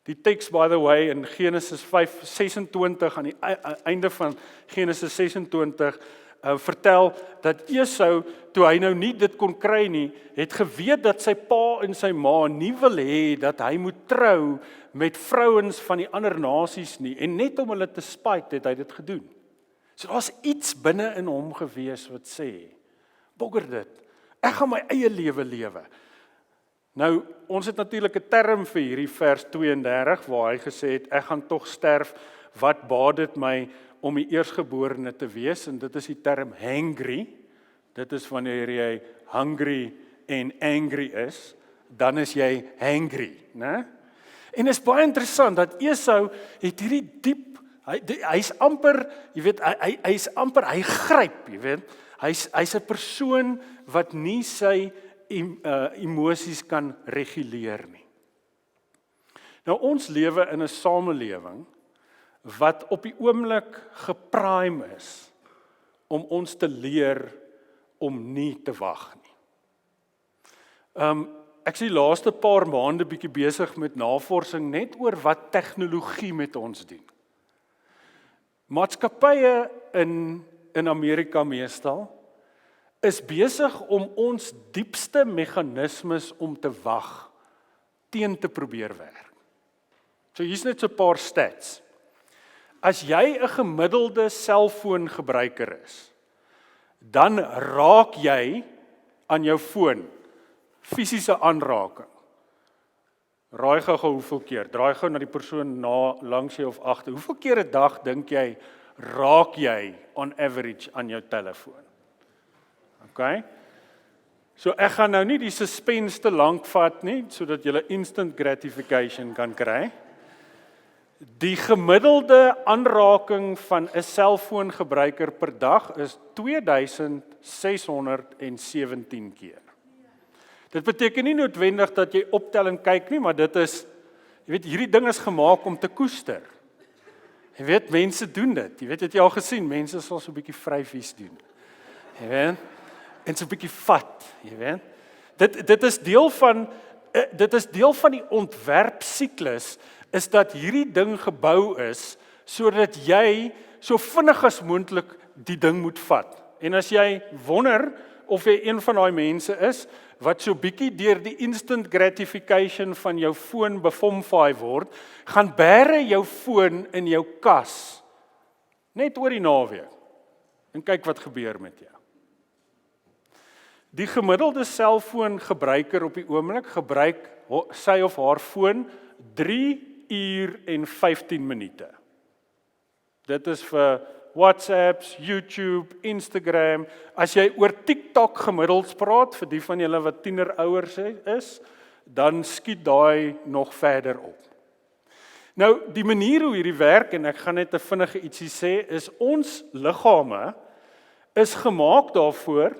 Die teks, by the way, in Genesis 5:26, aan die einde van Genesis 26, vertel dat Esau, toe hy nou nie dit kon kry nie, het geweet dat sy pa en sy ma nie wil hê dat hy moet trou met vrouens van die ander nasies nie, en net om hulle te spite het hy dit gedoen. So daar's iets binne in hom gewees wat sê, bogger dit, ek gaan my eie lewe lewe. Nou, ons het natuurlik 'n term vir hierdie vers 32, waar hy gesê het, ek gaan tog sterf, wat baat dit my om die eersgeborene te wees, en dit is die term hangry. Dit is wanneer jy hungry en angry is, dan is jy hangry, né? En is baie interessant, dat Esau het hierdie diep, hy's amper, jy weet, hy's amper, hy gryp, jy weet, hy's 'n persoon wat nie sy emosies kan reguleer nie. Nou, ons lewe in 'n samelewing wat op die oomblik geprime is om ons te leer om nie te wag nie. Ek is die laaste paar maande bietjie besig met navorsing net oor wat tegnologie met ons doen. Maatskappye in Amerika meestal is besig om ons diepste meganismes om te wag teen te probeer werk. So hier's net so 'n paar stats. As jy 'n gemiddelde selfoongebruiker is, dan raak jy aan jou foon fisiese aanraking. Raai gou hoeveel keer, draai gou na die persoon langs jou of agter. Hoeveel keer 'n dag dink jy raak jy on average aan jou telefoon? Okay? So ek gaan nou nie die suspense te lank vat nie, sodat jy instant gratification kan kry. Die gemiddelde aanraking van 'n selfoongebruiker per dag is 2617 keer. Dit beteken nie noodwendig dat jy optelling kyk nie, maar dit is, jy weet, hierdie ding is gemaak om te koester. Jy weet, mense doen dit. Jy weet, het jy al gesien, mense sal so 'n bietjie vryfies doen. Jy weet, en so 'n bietjie vat, jy weet. Dit is deel van die ontwerpsiklus, is dat hierdie ding gebou is sodat jy so vinnig as moontlik die ding moet vat. En as jy wonder of jy een van daai mense is wat so bietjie deur die instant gratification van jou foon bevomvaai word, gaan bære jou foon in jou kas net oor die naweek en kyk wat gebeur met jou. Die gemiddelde selfoongebruiker op die oomblik gebruik sy of haar foon 3 uur en 15 minute. Dit is vir WhatsApps, YouTube, Instagram. As jy oor TikTok gemiddeld praat, vir die van julle wat tienerouers is, dan skiet daai nog verder op. Nou, die manier hoe hierdie werk, en ek gaan net 'n vinnige ietsie sê, is ons liggame is gemaak daarvoor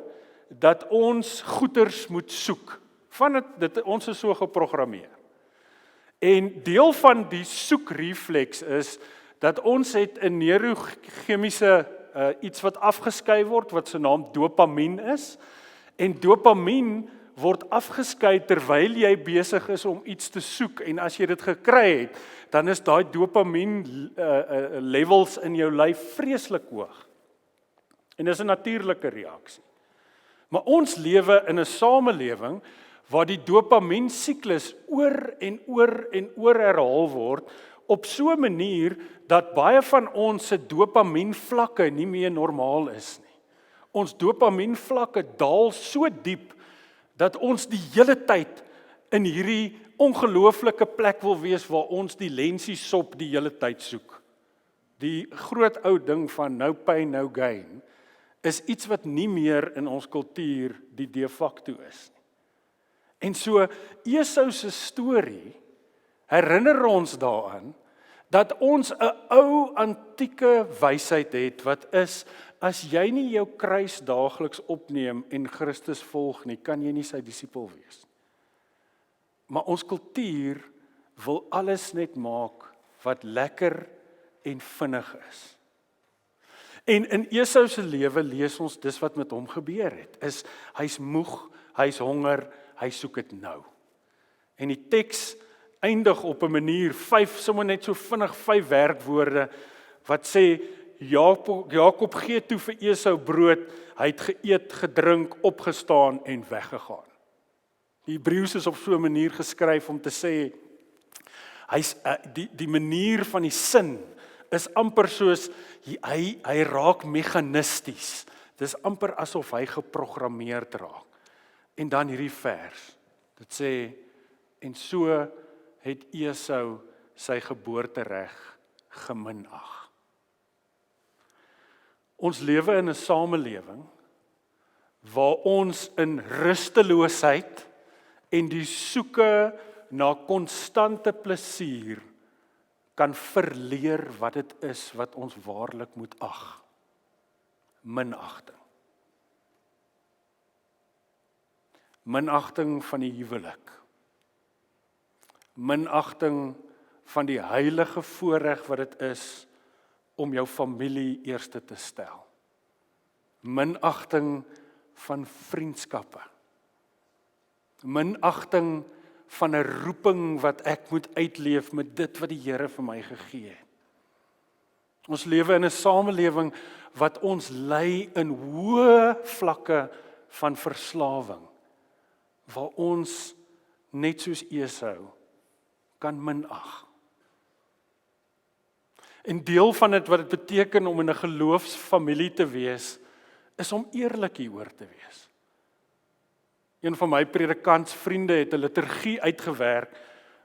dat ons goeders moet soek. Ons is so geprogrammeer. En deel van die soekrefleks is dat ons het 'n neurochemiese iets wat afgeskei word wat se naam dopamien is. En dopamien word afgeskei terwyl jy besig is om iets te soek, en as jy dit gekry het, dan is daai dopamien levels in jou lyf vreeslik hoog. En dis 'n natuurlike reaksie. Maar ons lewe in 'n samelewing waar die dopamien siklus oor en oor herhaal word op so 'n manier dat baie van ons se dopamien vlakke nie meer normaal is nie. Ons dopamien vlakke daal so diep dat ons die hele tyd in hierdie ongelooflike plek wil wees waar ons die lensiesop die hele tyd soek. Die groot ou ding van no pain, no gain is iets wat nie meer in ons kultuur die de facto is nie. En so Esau se storie herinner ons daaraan dat ons 'n ou antieke wysheid het wat is, as jy nie jou kruis daagliks opneem en Christus volg nie, kan jy nie sy disipel wees. Maar ons kultuur wil alles net maak wat lekker en vinnig is. En in Esau se lewe lees ons dis wat met hom gebeur het, is hy's moeg, hy's honger, hy soek dit nou. En die teks eindig op 'n manier, sommer net so vinnig 5 werkwoorde, wat sê, Jakob gee toe vir Esau brood, hy het geëet, gedrink, opgestaan en weggegaan. Die Hebreëus is op so 'n manier geskryf om te sê, die manier van die sin is amper soos, hy raak meganisties. Dis amper asof hy geprogrammeerd raak. En dan hierdie vers, dit sê, en so het Esau sy geboortereg geminag. Ons lewe in 'n samelewing waar ons in rusteloosheid en die soeke na konstante plesier kan verleer wat dit is wat ons waarlik moet ag. Minagting. Minagting van die huwelik. Minagting van die heilige voorreg wat dit is om jou familie eerste te stel. Minagting van vriendskappe. Minagting van 'n roeping wat ek moet uitleef met dit wat die Here vir my gegee het. Ons lewe in 'n samelewing wat ons lei in hoë vlakke van verslawing, waar ons net soos Esau kan minag. En deel van dit wat dit beteken om in 'n geloofsfamilie te wees, is om eerlik hieroor te wees. Een van my predikantsvriende het 'n liturgie uitgewerk,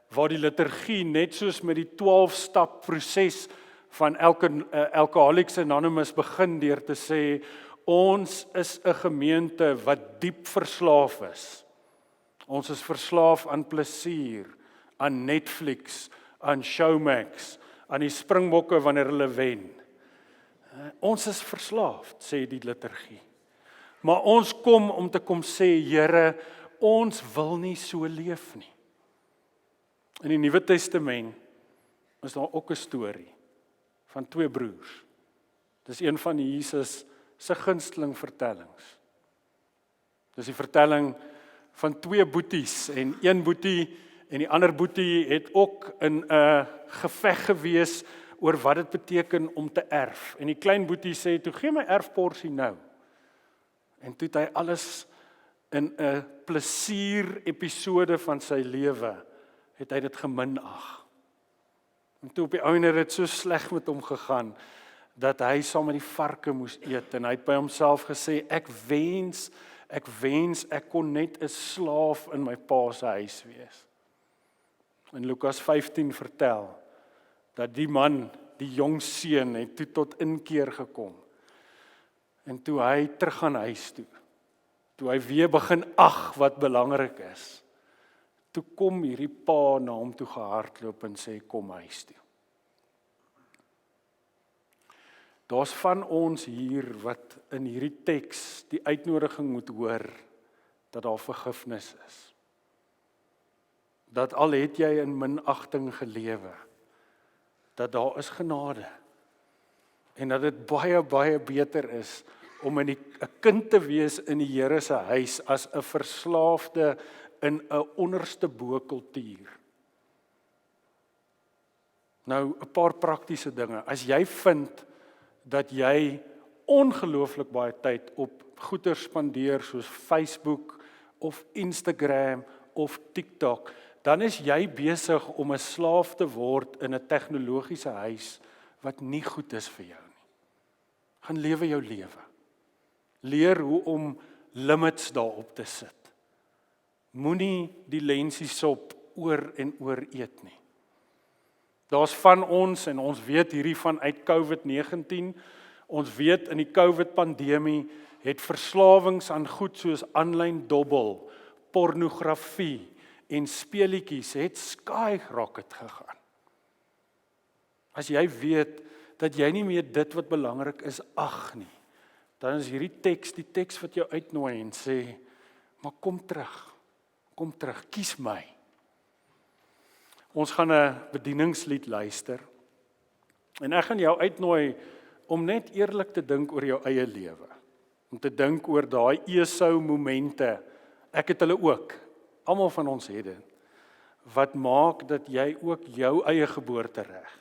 waar die liturgie net soos met die 12-stap proses van Alcoholics Anonymous begin deur te sê, ons is 'n gemeente wat diep verslaaf is. Ons is verslaaf aan plesier, aan Netflix, aan Showmax, aan die Springbokke wanneer hulle wen. Ons is verslaaf, sê die liturgie. Maar ons kom om te kom sê, Here, ons wil nie so leef nie. In die Nuwe Testament is daar ook 'n storie van 2 broers. Dis een van Jesus se gunsteling vertellings. Dis die vertelling van 2 boeties, en een boetie en die ander boetie het ook in 'n geveg gewees oor wat dit beteken om te erf. En die klein boetie sê, toe gee my erfporsie nou. En toe het hy alles in 'n plesier episode van sy lewe, het hy dit geminag. En toe op die einde het dit so sleg met hom gegaan, dat hy saam met die varke moes eet, en hy het by homself gesê, ek wens ek kon net 'n slaaf in my pa se huis wees. In Lukas 15 vertel, dat die man, die jong seun, het toe tot inkeer gekom. En toe hy terug gaan huis toe hy weer begin ag wat belangrik is, toe kom hierdie pa na hom toe gehardloop en sê, kom huis toe. Daar's van ons hier wat in hierdie teks die uitnodiging moet hoor, dat daar vergifnis is. Dat al het jy in minagting gelewe, dat daar is genade. En dat dit baie, baie beter is om 'n kind te wees in die Here se huis as 'n verslaafde in 'n onderste bo kultuur. Nou 'n paar praktiese dinge. As jy vind dat jy ongelooflik baie tyd op goeie spandeer soos Facebook of Instagram of TikTok, dan is jy besig om 'n slaaf te word in 'n tegnologiese huis wat nie goed is vir jou nie. Gaan lewe jou lewe. Leer hoe om limits daarop te sit. Moenie die lensiesop oor en oor eet nie. Daar's van ons, en ons weet hierdie van uit COVID-19, ons weet in die COVID-pandemie het verslawings aan goed soos aanlyn dobbel, pornografie en speletjies het skyrocket gegaan. As jy weet dat jy nie meer dit wat belangrik is ag nie, dan is hierdie teks die teks wat jou uitnooi en sê, maar kom terug, kies my. Ons gaan 'n bedieningslied luister, en ek gaan jou uitnooi om net eerlik te dink oor jou eie lewe, om te dink oor daai Esau momente, ek het hulle ook, almal van ons het dit, wat maak dat jy ook jou eie geboortereg,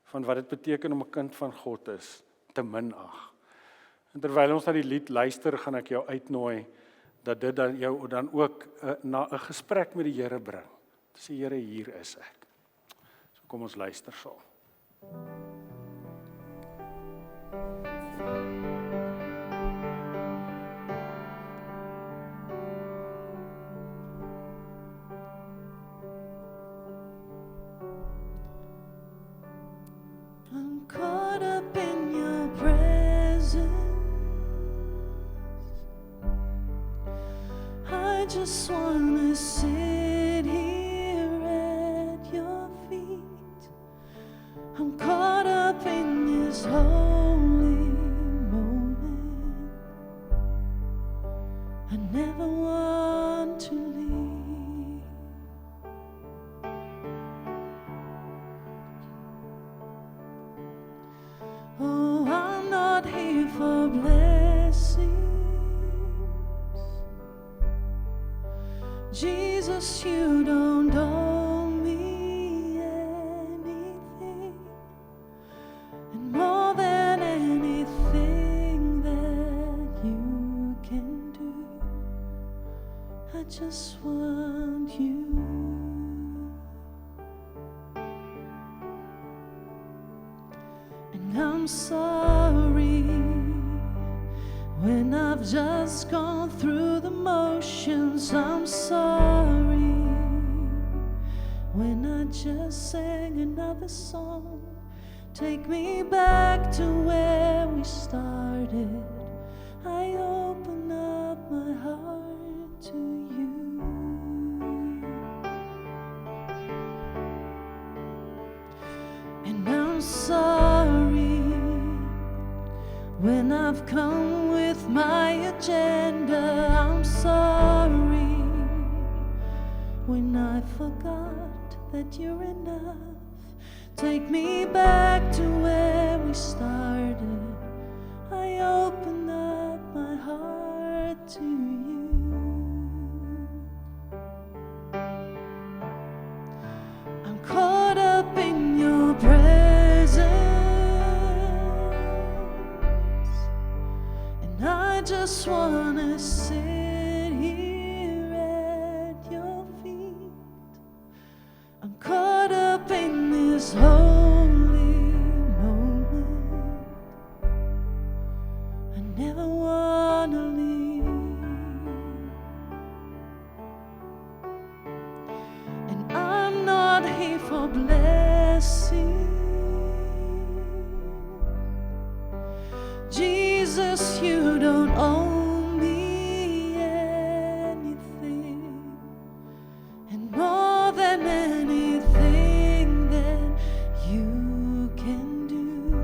van wat dit beteken om 'n kind van God is, te minag. En terwyl ons na die lied luister, gaan ek jou uitnooi, dat dit dan jou dan ook na 'n gesprek met die Here bring. Sê Here, hier is ek. So kom ons luister saam. I'm caught up in your presence. I just wanna sit here at your feet. I'm caught up in this holy moment. I never want to leave. Oh, I'm not here for blessings. Jesus, you don't owe me anything. And more just want you. And I'm sorry when I've just gone through the motions. I'm sorry when I just sang another song. Take me back to where we started. I open up my heart to you. And I'm sorry when I've come with my agenda. I'm sorry when I forgot that you're enough. Take me back to where we started. I open up my heart to you. I'm caught up in your presence, and I just wanna sit here at your feet. I'm caught up in this holy moment. I never wanna leave. And I'm not here for blessing. Jesus, you don't owe me anything. And more than anything that you can do,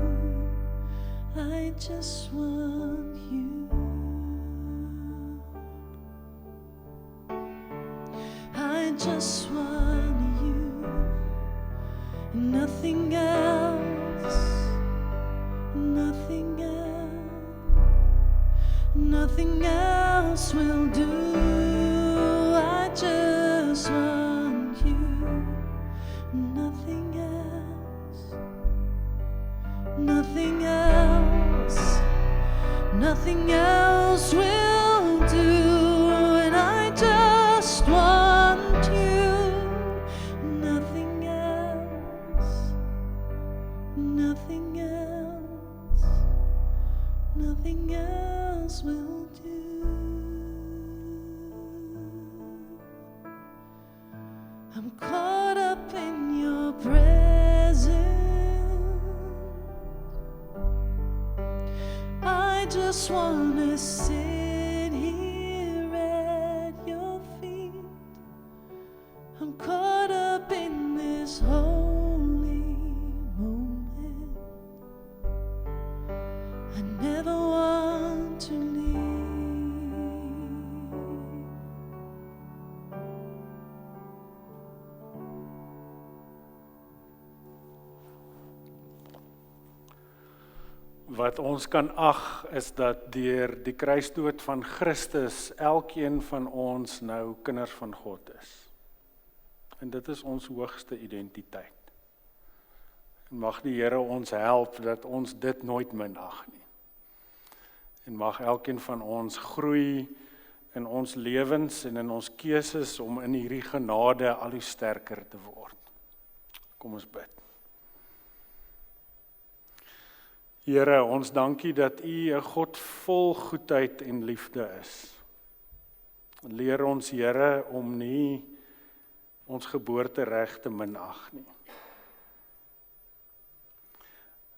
I just want you. I just want you, nothing else, nothing else, nothing else will do. I just want you, nothing else, nothing else, nothing else will do. And I just want you, nothing else, nothing else, nothing else will do. I'm caught up in your presence. I just wanna sit here at your feet. I'm caught up in this holy moment. I never want to leave. Wat ons kan ag is dat deur die kruisdood van Christus elkeen van ons nou kinders van God is. En dit is ons hoogste identiteit. En mag die Here ons help dat ons dit nooit minag nie. En mag elkeen van ons groei in ons lewens en in ons keuses om in hierdie genade al hoe sterker te word. Kom ons bid. Here, ons dankie dat U 'n God vol goedheid en liefde is. Leer ons, Here, om nie ons geboortereg te minag nie.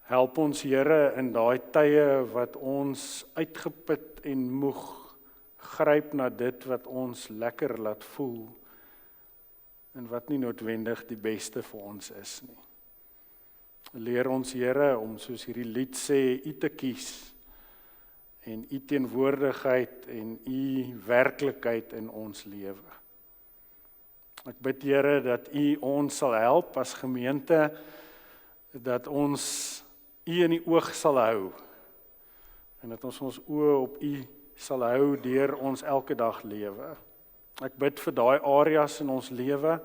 Help ons, Here, in daai tye wat ons uitgeput en moeg gryp na dit wat ons lekker laat voel en wat nie noodwendig die beste vir ons is nie. Leer ons, Here, om soos hierdie lied sê, U te kies en U teenwoordigheid en U werklikheid in ons lewe. Ek bid, Here, dat U ons sal help as gemeente, dat ons U in die oog sal hou en dat ons oë op U sal hou deur ons elke dag lewe. Ek bid vir daai areas in ons lewe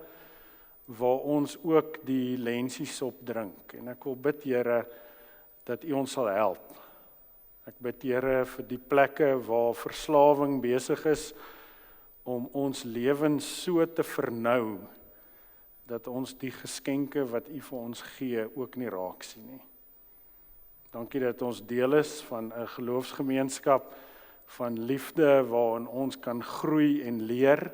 waar ons ook die lensies opdrink. En ek wil bid, Here, dat U ons sal help. Ek bid, Here, vir die plekke waar verslawing besig is om ons lewens so te vernou, dat ons die geskenke wat U vir ons gee, ook nie raak sien nie. Dankie dat ons deel is van 'n geloofsgemeenskap van liefde waarin ons kan groei en leer.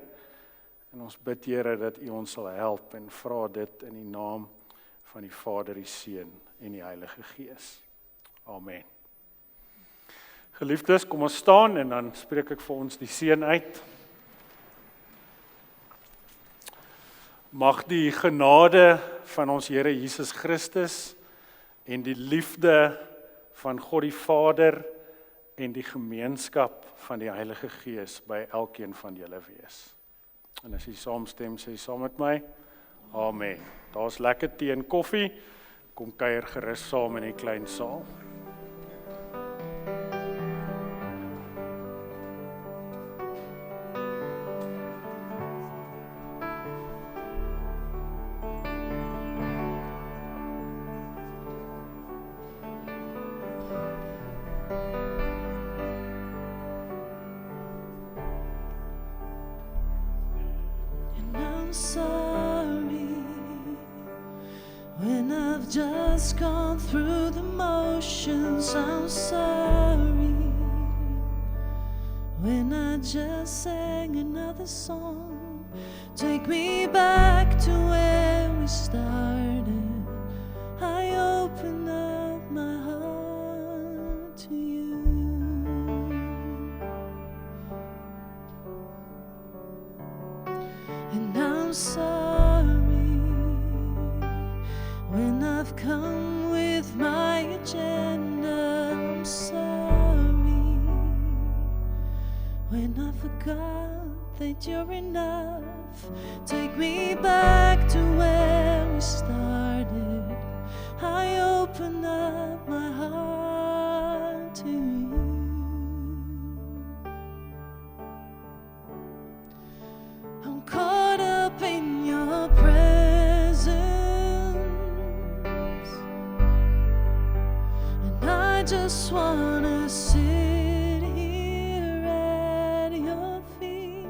En ons bid Here dat U ons sal help en vra dit in die naam van die Vader, die Seun en die Heilige Gees. Amen. Geliefdes, kom ons staan en dan spreek ek vir ons die seën uit. Mag die genade van ons Here Jesus Christus en die liefde van God die Vader en die gemeenskap van die Heilige Gees by elkeen van julle wees. En as jy saamstem, sê saam met my, Amen. Daar's lekker tee en koffie, kom kuier gerus saam in die klein saal. Sorry when I've just gone through the motions. I'm sorry when I just sang another song. Take me back to where we started. I open up my heart to you. And I'm sorry when I've come with my agenda. I'm sorry when I forgot that you're enough. Take me back to where we started. I open up my heart to you. I'm caught up in your presence, and I just wanna sit here at your feet.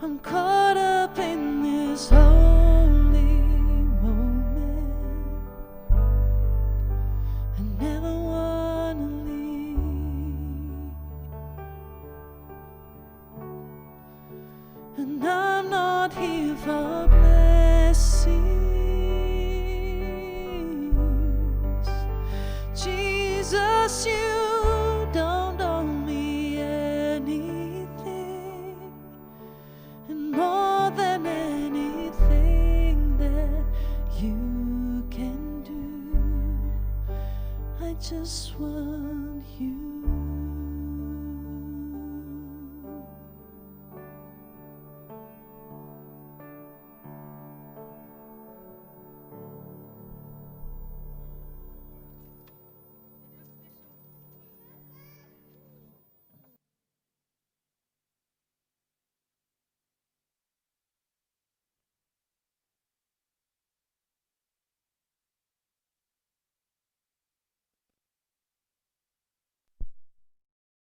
I'm caught up in this holy moment. I never wanna leave. And I'm not here for